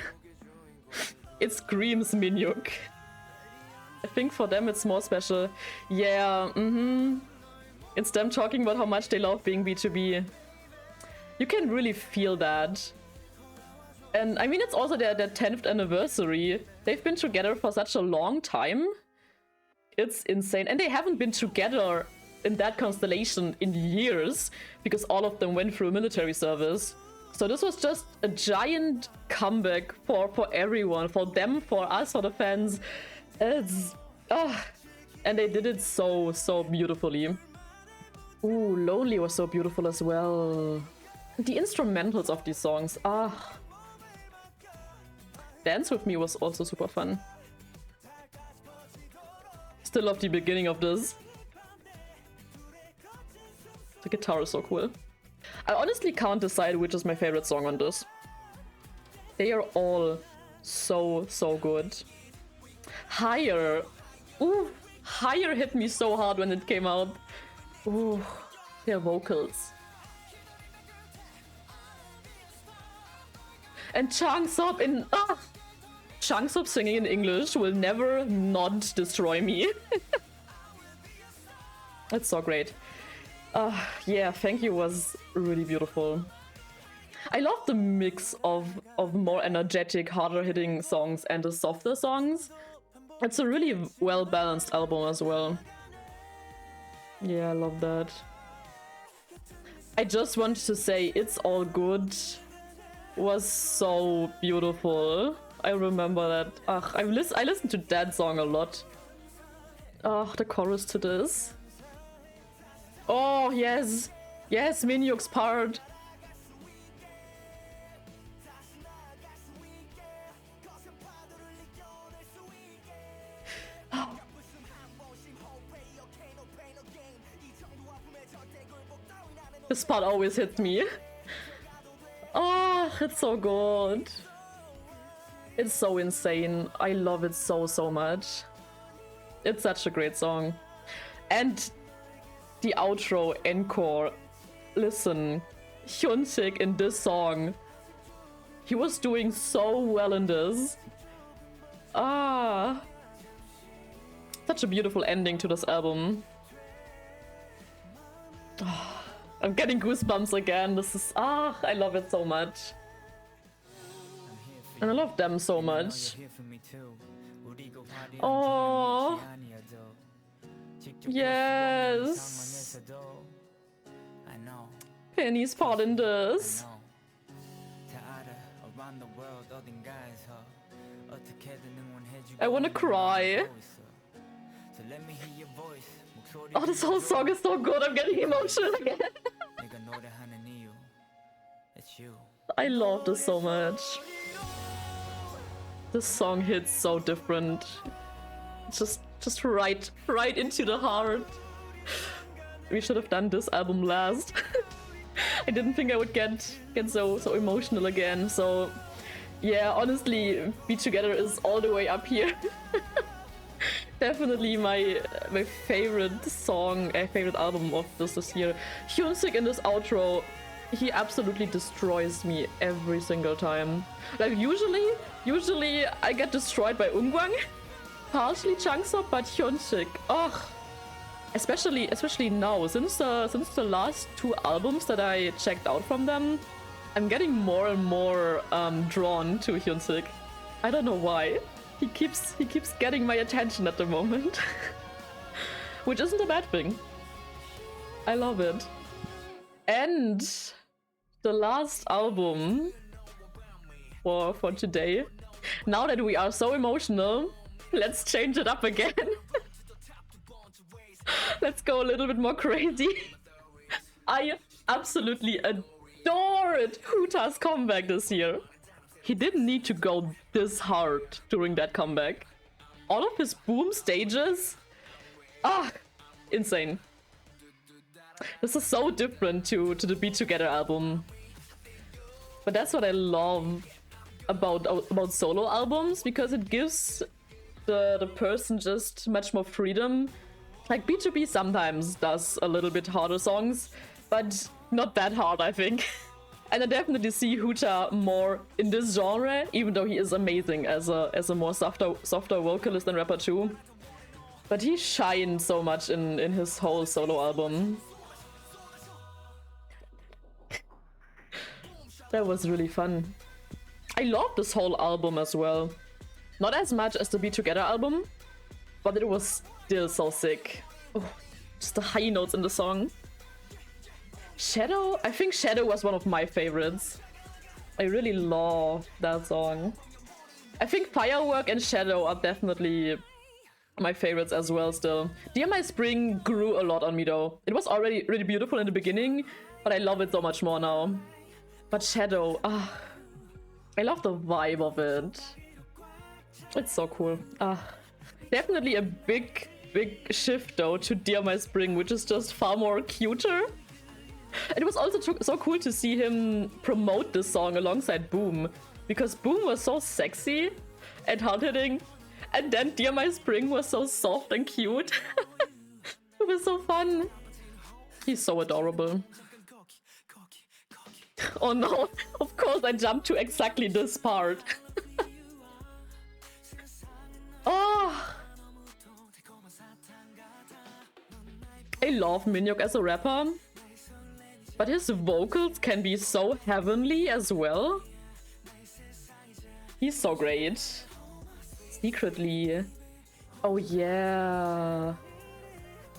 It screams Minhyuk. I think for them it's more special. Yeah, It's them talking about how much they love being BTOB. You can really feel that. And I mean, it's also their 10th anniversary. They've been together for such a long time. It's insane. And they haven't been together in that constellation in years, because all of them went through military service. So this was just a giant comeback for everyone, for them, for us, for the fans. It's and they did it so beautifully. Ooh, Lonely was so beautiful as well. The instrumentals of these songs, Dance With Me was also super fun. Still love the beginning of this. The guitar is so cool. I honestly can't decide which is my favorite song on this. They are all so good. Higher. Ooh, Higher hit me so hard when it came out. Ooh, their vocals. And Changsop in Changsop singing in English will never not destroy me. That's so great. Yeah, Thank You was really beautiful. I love the mix of more energetic, harder hitting songs and the softer songs. It's a really well balanced album as well. Yeah, I love that. I just wanted to say It's All Good was so beautiful. I remember that. I listened to that song a lot. The chorus to this. Oh, yes. Yes, Minhyuk's part. This part always hits me. Oh, it's so good. It's so insane. I love it so much. It's such a great song. And the outro encore. Listen, Hyunsik in this song. He was doing so well in this. Such a beautiful ending to this album. I'm getting goosebumps again. This is I love it so much. And I love them so much. Oh, Yes. Penny's part in this. I wanna cry. Oh, this whole song is so good. I'm getting emotional again. I love this so much. This song hits so different. Just right into the heart. We should have done this album last. I didn't think I would get so emotional again. So yeah, honestly, Be Together is all the way up here. Definitely my favorite song, favorite album of this year. Hyunsik in this outro, he absolutely destroys me every single time. Like usually I get destroyed by Ungwang, partially Changsop, but Hyunsik, ugh. Especially now, since the last two albums that I checked out from them, I'm getting more and more drawn to Hyunsik. I don't know why. He keeps getting my attention at the moment. Which isn't a bad thing. I love it. And the last album for today. Now that we are so emotional, let's change it up again. Let's go a little bit more crazy. I absolutely adored HUTA's comeback this year. He didn't need to go this hard during that comeback. All of his boom stages, insane. This is so different to the Be Together album. But that's what I love about solo albums, because it gives the person just much more freedom. Like BTOB sometimes does a little bit harder songs, but not that hard, I think. And I definitely see HUTA more in this genre, even though he is amazing as a more softer vocalist and rapper too. But he shines so much in his whole solo album. That was really fun. I love this whole album as well. Not as much as the Be Together album, but it was still so sick. Oh, just the high notes in the song. Shadow? I think Shadow was one of my favorites. I really love that song. I think Firework and Shadow are definitely my favorites as well still. Dear My Spring grew a lot on me though. It was already really beautiful in the beginning, but I love it so much more now. But Shadow, I love the vibe of it. It's so cool. Definitely a big shift though to Dear My Spring, which is just far more cuter. It was also so cool to see him promote this song alongside Boom, because Boom was so sexy and hard-hitting, and then Dear My Spring was so soft and cute. It was so fun. He's so adorable. Oh no, of course I jumped to exactly this part. Oh, I love Minhyuk as a rapper. But his vocals can be so heavenly as well. He's so great. Secretly. Oh yeah.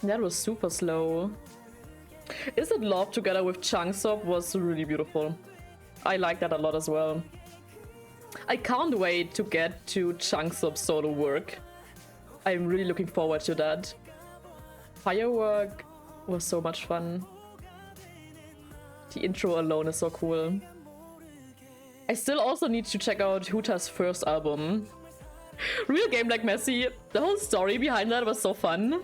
That was super slow. Is It Love together with Changsop was really beautiful. I like that a lot as well. I can't wait to get to Changsop's solo work. I'm really looking forward to that. Firework was so much fun. The intro alone is so cool. I still also need to check out HUTA's first album. Real Game Like Messi. The whole story behind that was so fun.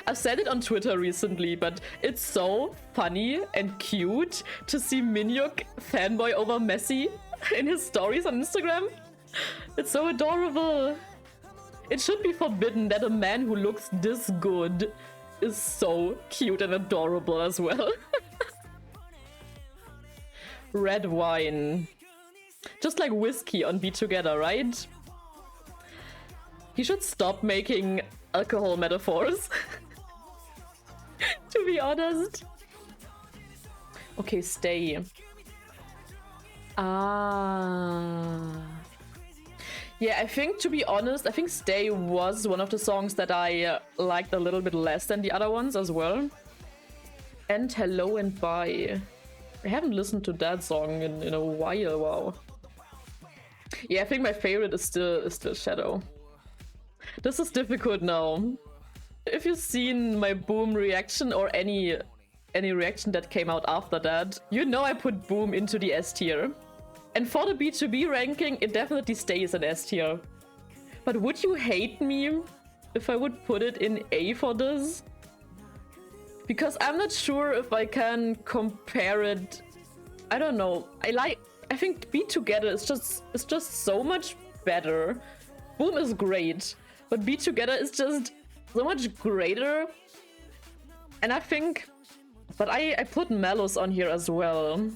I've said it on Twitter recently, but it's so funny and cute to see Minhyuk fanboy over Messi in his stories on Instagram. It's so adorable. It should be forbidden that a man who looks this good is so cute and adorable as well. Red wine. Just like whiskey on Be Together, right? He should stop making alcohol metaphors. To be honest. Okay, stay. Yeah, I think, to be honest, I think Stay was one of the songs that I liked a little bit less than the other ones as well. And Hello and Bye. I haven't listened to that song in a while, wow. Yeah, I think my favorite is still Shadow. This is difficult now. If you've seen my Boom reaction or any reaction that came out after that, you know I put Boom into the S tier. And for the BTOB ranking, it definitely stays in S tier. But would you hate me if I would put it in A for this? Because I'm not sure if I can compare it. I don't know. I think Be Together is just so much better. Boom is great, but Be Together is just so much greater. And I think, but I put Malus on here as well.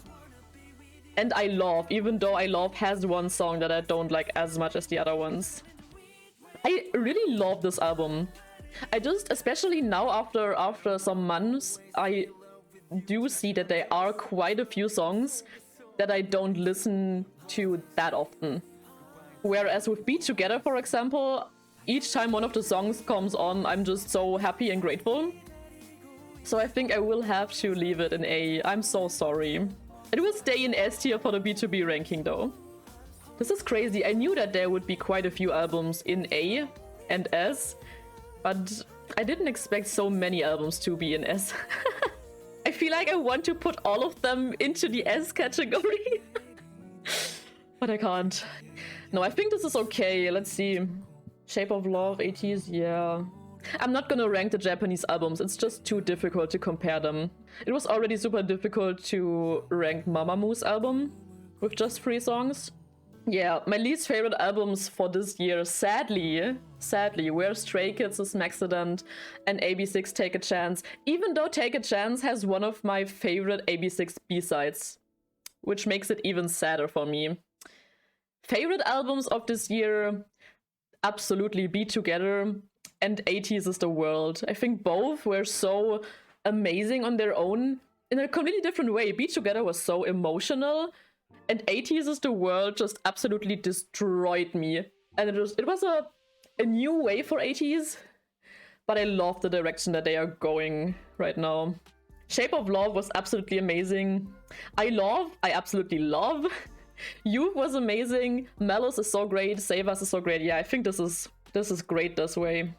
And I Love, even though I Love has one song that I don't like as much as the other ones. I really love this album. I just, especially now after some months, I do see that there are quite a few songs that I don't listen to that often. Whereas with Be Together, for example, each time one of the songs comes on, I'm just so happy and grateful. So I think I will have to leave it in A. I'm so sorry. It will stay in S tier for the BTOB ranking though. This is crazy. I knew that there would be quite a few albums in A and S, but I didn't expect so many albums to be in S. I feel like I want to put all of them into the S category. But I can't. No, I think this is okay. Let's see. Shape of Love, ATEEZ, yeah. I'm not gonna rank the Japanese albums. It's just too difficult to compare them. It was already super difficult to rank MAMAMOO's album with just 3 songs. Yeah, my least favorite albums for this year, sadly, were Stray Kids' MAXIDENT and AB6 Take a Chance, even though Take a Chance has one of my favorite AB6 B-sides, which makes it even sadder for me. Favorite albums of this year, absolutely Be Together and ATEEZ is the World. I think both were so amazing on their own in a completely different way. Be Together was so emotional, and ATEEZ is the World just absolutely destroyed me. And it was a new way for ATEEZ, but I love the direction that they are going right now. Shape of Love was absolutely amazing. I absolutely love. Youth was amazing. Malus is so great. Save Us is so great. Yeah, I think this is great this way.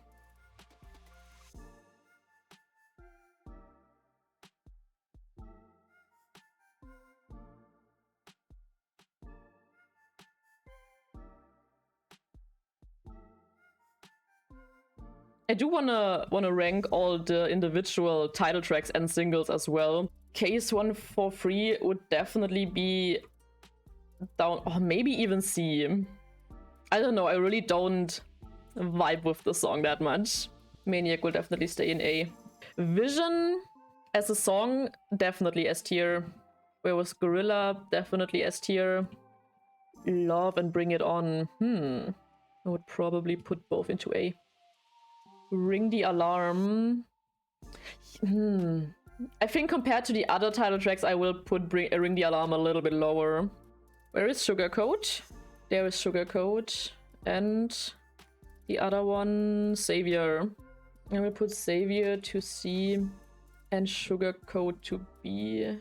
I do wanna rank all the individual title tracks and singles as well. Case 143 would definitely be down, or maybe even C. I don't know, I really don't vibe with the song that much. Maniac will definitely stay in A. Vision as a song, definitely S tier. Where was Gorilla? Definitely S tier. Love and Bring It On. I would probably put both into A. Ring the Alarm. I think compared to the other title tracks, I will put Ring the Alarm a little bit lower. Where is Sugarcoat? There is Sugarcoat. And the other one, Savior. I will put Savior to C and Sugarcoat to B.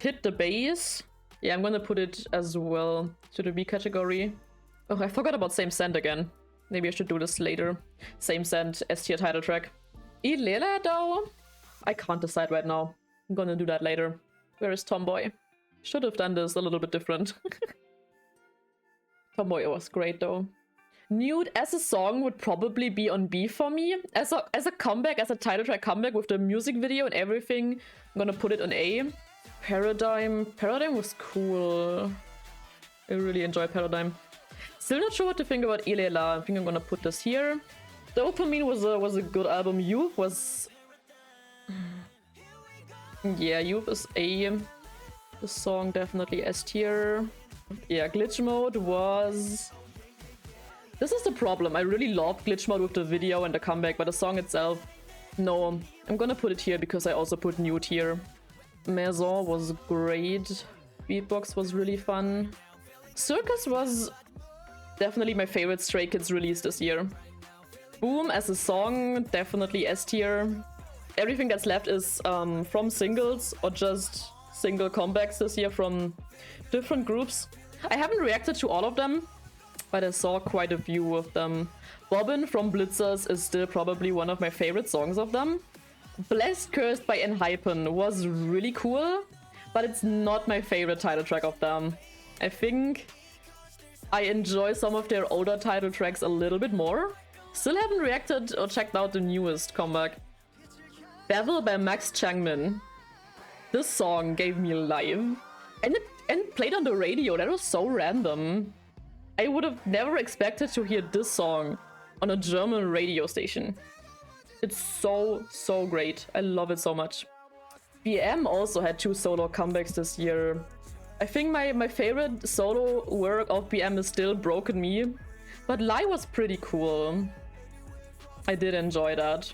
Hit the Bass. Yeah, I'm gonna put it as well to the B category. Oh, I forgot about Same Scent again. Maybe I should do this later. Same Scent, S tier title track. I-dle though? I can't decide right now. I'm gonna do that later. Where is Tomboy? Should have done this a little bit different. Tomboy was great though. Nude as a song would probably be on B for me. As a comeback, as a title track comeback with the music video and everything, I'm gonna put it on A. Paradigm was cool. I really enjoy Paradigm. Still not sure what to think about I-dle. I think I'm gonna put this here. Dopamine was a good album. Youth was... Yeah, Youth is A. The song definitely S tier. Yeah, Glitch Mode was... This is the problem. I really loved Glitch Mode with the video and the comeback, but the song itself... No, I'm gonna put it here because I also put Nude here. Maison was great. Beatbox was really fun. Circus was Definitely my favorite Stray Kids release this year. Boom as a song, definitely S tier. Everything that's left is from singles or just single comebacks this year from different groups. I haven't reacted to all of them, but I saw quite a few of them. Bobbin from Blitzers is still probably one of my favorite songs of them. Blessed Cursed by Enhypen was really cool, but it's not my favorite title track of them. I think I enjoy some of their older title tracks a little bit more. Still haven't reacted or checked out the newest comeback. Bevel by Max Changmin. This song gave me life. And it played on the radio. That was so random. I would have never expected to hear this song on a German radio station. It's so great. I love it so much. BM also had 2 solo comebacks this year. I think my favorite solo work of BM is still Broken Me, but Lie was pretty cool. I did enjoy that.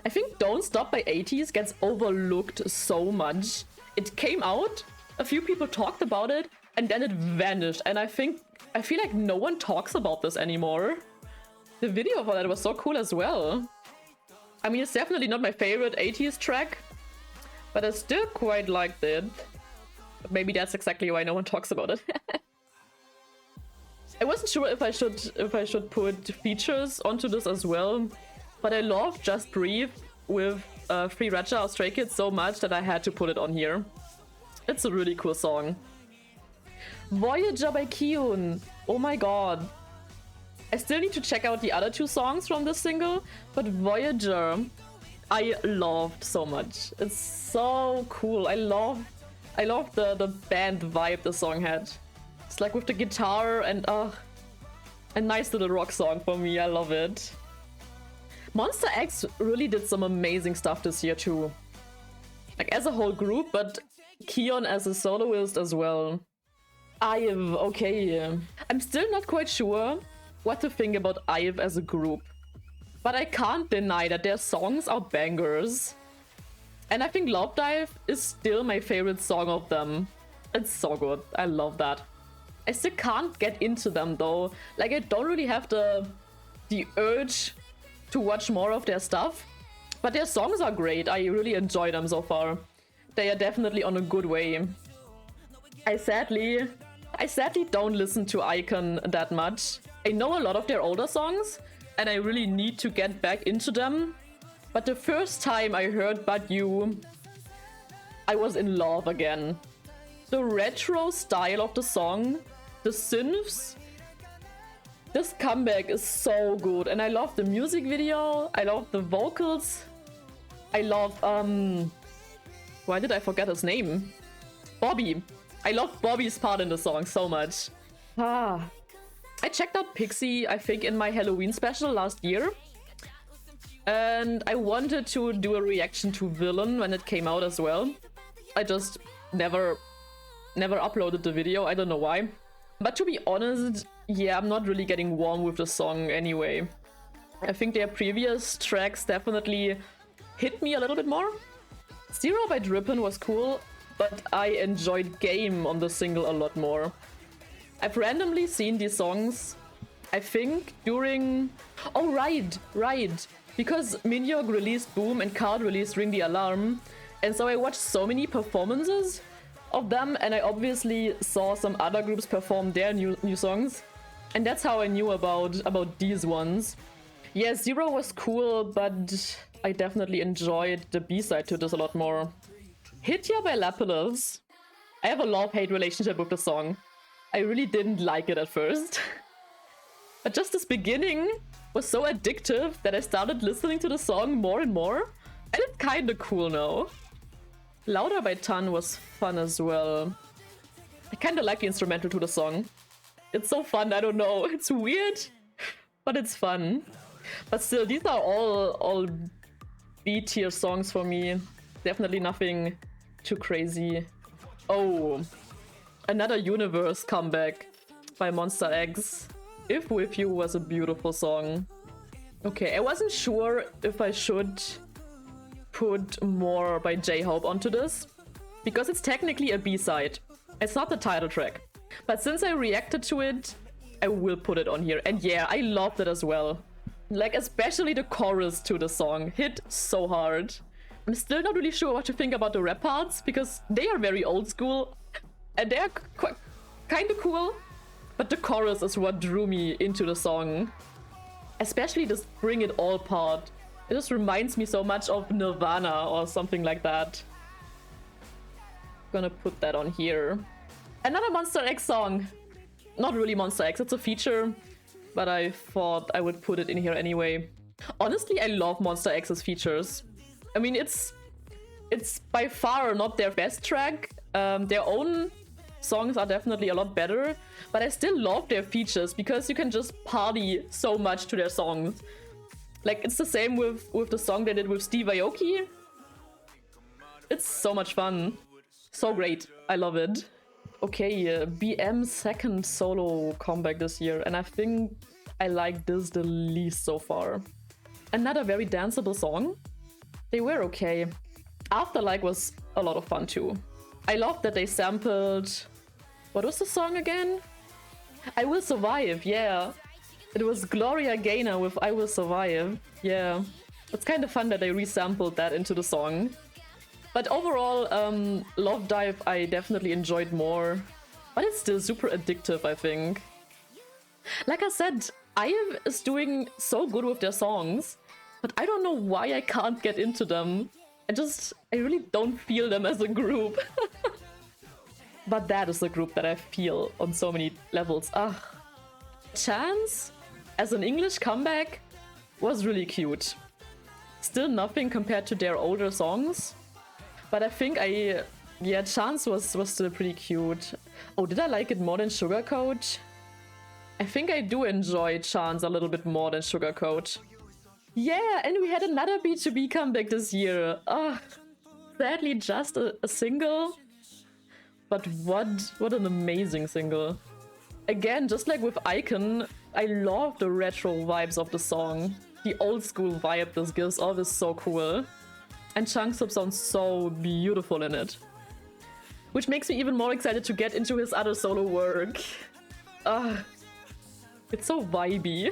I think Don't Stop by ATEEZ gets overlooked so much. It came out, a few people talked about it, and then it vanished, and I feel like no one talks about this anymore. The video for that was so cool as well. I mean, it's definitely not my favorite ATEEZ track, but I still quite liked it. But maybe that's exactly why no one talks about it. I wasn't sure if I should put features onto this as well, but I love Just Breathe with Free Ratcha of Stray Kids so much that I had to put it on here. It's a really cool song. Voyager by Kihyun. Oh my god. I still need to check out the other 2 songs from this single, but Voyager I loved so much. It's so cool. I love the band vibe the song had. It's like with the guitar and a nice little rock song for me. I love it. Monsta X really did some amazing stuff this year too. Like as a whole group, but Kihyun as a soloist as well. IVE, okay. I'm still not quite sure what to think about IVE as a group, but I can't deny that their songs are bangers. And I think Love Dive is still my favorite song of them. It's so good. I love that. I still can't get into them though. Like I don't really have the urge to watch more of their stuff, but their songs are great. I really enjoy them so far. They are definitely on a good way. I sadly don't listen to Icon that much. I know a lot of their older songs, and I really need to get back into them. But the first time I heard But You, I was in love again. The retro style of the song, the synths, this comeback is so good. And I love the music video, I love the vocals, I love, why did I forget his name? Bobby. I love Bobby's part in the song so much. I checked out Pixie, I think, in my Halloween special last year. And I wanted to do a reaction to Villain when it came out as well. I just never uploaded the video, I don't know why. But to be honest, yeah, I'm not really getting warm with the song anyway. I think their previous tracks definitely hit me a little bit more. Zero by Drippin' was cool, but I enjoyed Game on the single a lot more. I've randomly seen these songs, I think, during... Oh, right! Because Minhyuk released Boom and Card released Ring the Alarm, and so I watched so many performances of them, and I obviously saw some other groups perform their new songs, and that's how I knew about these ones. Yeah, Zero was cool, but I definitely enjoyed the B-side to this a lot more. Hitya by Lapillus. I have a love-hate relationship with the song. I really didn't like it at first. But just this beginning was so addictive that I started listening to the song more and more, and it's kinda cool now. Louder by Tan was fun as well. I kinda like the instrumental to the song. It's so fun, I don't know. It's weird, but it's fun. But still, these are all B-tier songs for me. Definitely nothing too crazy. Oh, another Universe comeback by Monsta X. If With You was a beautiful song. Okay, I wasn't sure if I should put more by J-Hope onto this, because it's technically a B-side. It's not the title track. But since I reacted to it I will put it on here. And yeah, I loved it as well. Like, especially the chorus to the song hit so hard. I'm still not really sure what to think about the rap parts, because they are very old school and they're kind of cool. But the chorus is what drew me into the song. Especially this Bring It All part. It just reminds me so much of Nirvana or something like that. Gonna put that on here. Another Monsta X song. Not really Monsta X, it's a feature, but I thought I would put it in here anyway. Honestly, I love Monsta X's features. I mean, it's by far not their best track. Their own songs are definitely a lot better, but I still love their features because you can just party so much to their songs. Like, it's the same with the song they did with Steve Aoki. It's so much fun. So great. I love it. Okay, BM's second solo comeback this year, and I think I like this the least so far. Another very danceable song. They were okay. Afterlike was a lot of fun too. I loved that they sampled... What was the song again? I Will Survive, yeah. It was Gloria Gaynor with I Will Survive, yeah. It's kind of fun that they resampled that into the song. But overall, Love Dive I definitely enjoyed more. But it's still super addictive, I think. Like I said, IVE is doing so good with their songs, but I don't know why I can't get into them. I really don't feel them as a group. But that is a group that I feel on so many levels. Chance, as an English comeback, was really cute. Still nothing compared to their older songs. But I think yeah, Chance was still pretty cute. Oh, did I like it more than Sugarcoat? I think I do enjoy Chance a little bit more than Sugarcoat. Yeah, and we had another BTOB comeback this year. Sadly just a single. But what an amazing single. Again, just like with Icon, I love the retro vibes of the song. The old school vibe this gives, all this so cool. And Changsup sounds so beautiful in it. Which makes me even more excited to get into his other solo work. It's so vibey.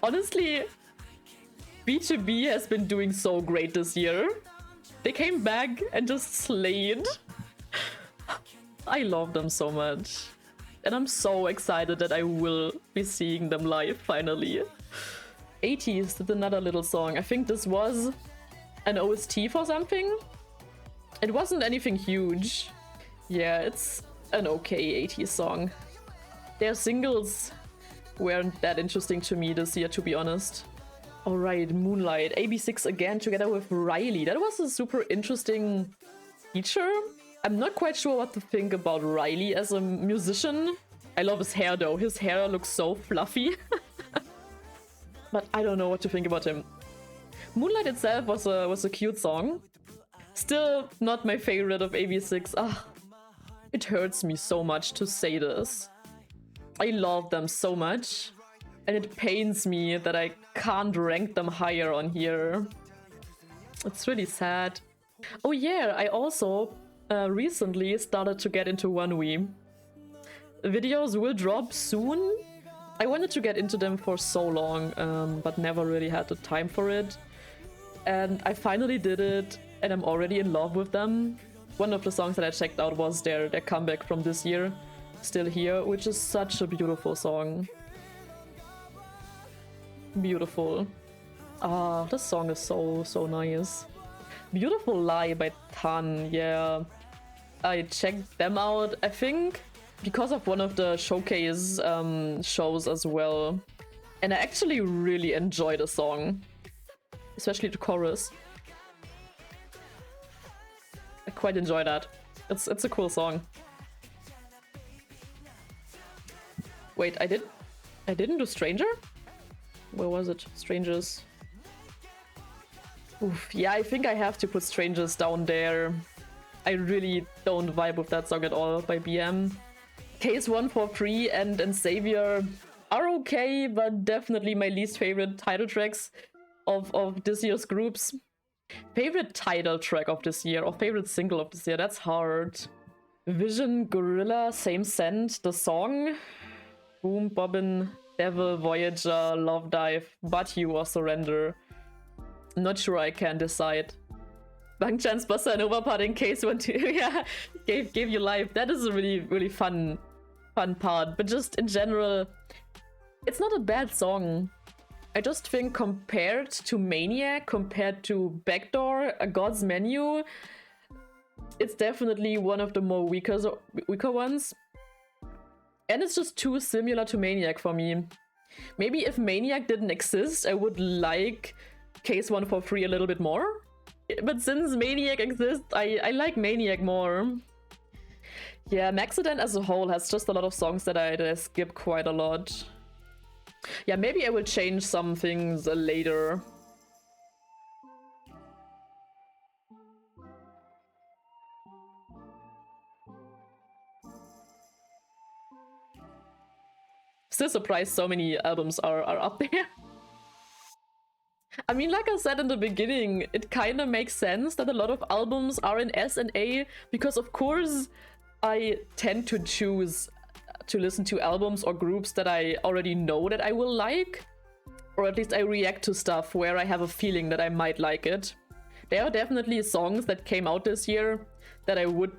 Honestly, BTOB has been doing so great this year. They came back and just slayed. I love them so much. And I'm so excited that I will be seeing them live finally. ATEEZ did another little song. I think this was an OST for something. It wasn't anything huge. Yeah, it's an okay ATEEZ song. Their singles weren't that interesting to me this year, to be honest. Alright, Moonlight. AB6 again together with Riley. That was a super interesting feature. I'm not quite sure what to think about Riley as a musician. I love his hair though. His hair looks so fluffy. But I don't know what to think about him. Moonlight itself was a cute song. Still not my favorite of AB6. It hurts me so much to say this. I love them so much. And it pains me that I can't rank them higher on here. It's really sad. Oh yeah, I also recently started to get into ONEUS. Videos will drop soon. I wanted to get into them for so long, but never really had the time for it. And I finally did it, and I'm already in love with them. One of the songs that I checked out was their comeback from this year, Still Here, which is such a beautiful song. Beautiful. This song is so nice. Beautiful Lie by Tan, yeah. I checked them out, I think, because of one of the showcase shows as well. And I actually really enjoy the song. Especially the chorus. I quite enjoy that. It's a cool song. Wait, I didn't do Stranger? Where was it? Strangers. Oof, yeah, I think I have to put Strangers down there. I really don't vibe with that song at all by BM. Case 143 and Savior are okay, but definitely my least favorite title tracks of this year's groups. Favorite title track of this year or favorite single of this year, that's hard. Vision, Gorilla, Same Scent, the song. Boom, Bobbin, Devil, Voyager, Love Dive, But You or Surrender. Not sure I can decide. Bangchan's Bossa Nova part in case one to yeah, gave you life. That is a really fun part. But just in general, it's not a bad song. I just think compared to Maniac, compared to Backdoor, A God's Menu, it's definitely one of the more weaker ones. And it's just too similar to Maniac for me. Maybe if Maniac didn't exist, I would like Case 143 a little bit more. But since Maniac exists, I like Maniac more. Yeah, MAXIDENT as a whole has just a lot of songs that I skip quite a lot. Yeah, maybe I will change some things later. Still surprised so many albums are up there. I mean, like I said in the beginning, it kind of makes sense that a lot of albums are in S and A, because of course I tend to choose to listen to albums or groups that I already know that I will like, or at least I react to stuff where I have a feeling that I might like it. There are definitely songs that came out this year that I would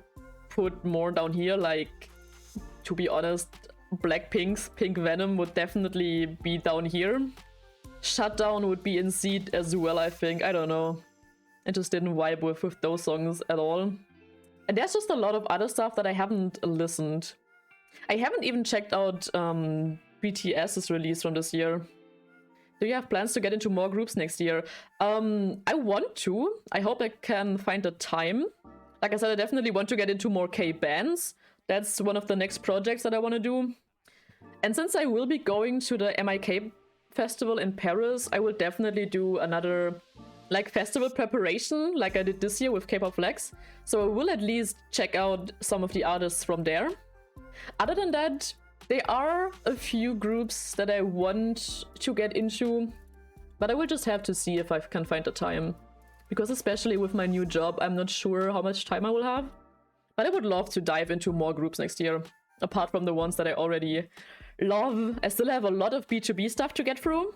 put more down here, like, to be honest, Blackpink's Pink Venom would definitely be down here. Shutdown would be in seed as well, I think. I don't know. I just didn't vibe with those songs at all. And there's just a lot of other stuff that I haven't listened. I haven't even checked out BTS's release from this year. Do you have plans to get into more groups next year? I want to. I hope I can find the time. Like I said, I definitely want to get into more K-bands. That's one of the next projects that I want to do. And since I will be going to the MIK festival in Paris, I will definitely do another like festival preparation like I did this year with K-pop Flex. So I will at least check out some of the artists from there. Other than that, there are a few groups that I want to get into, but I will just have to see if I can find the time. Because especially with my new job, I'm not sure how much time I will have. But I would love to dive into more groups next year, apart from the ones that I already love. I still have a lot of B2B stuff to get through.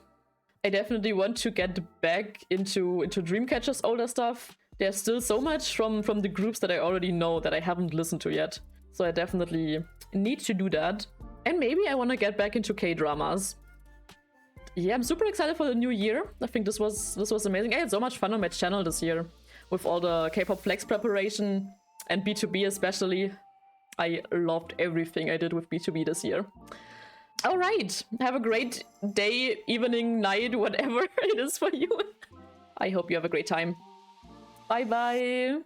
I definitely want to get back into Dreamcatcher's older stuff. There's still so much from the groups that I already know that I haven't listened to yet. So I definitely need to do that. And maybe I want to get back into K-dramas. Yeah, I'm super excited for the new year. I think this was amazing. I had so much fun on my channel this year with all the K-pop Flex preparation and B2B especially. I loved everything I did with B2B this year. All right, have a great day, evening, night, whatever it is for you. I hope you have a great time. Bye bye.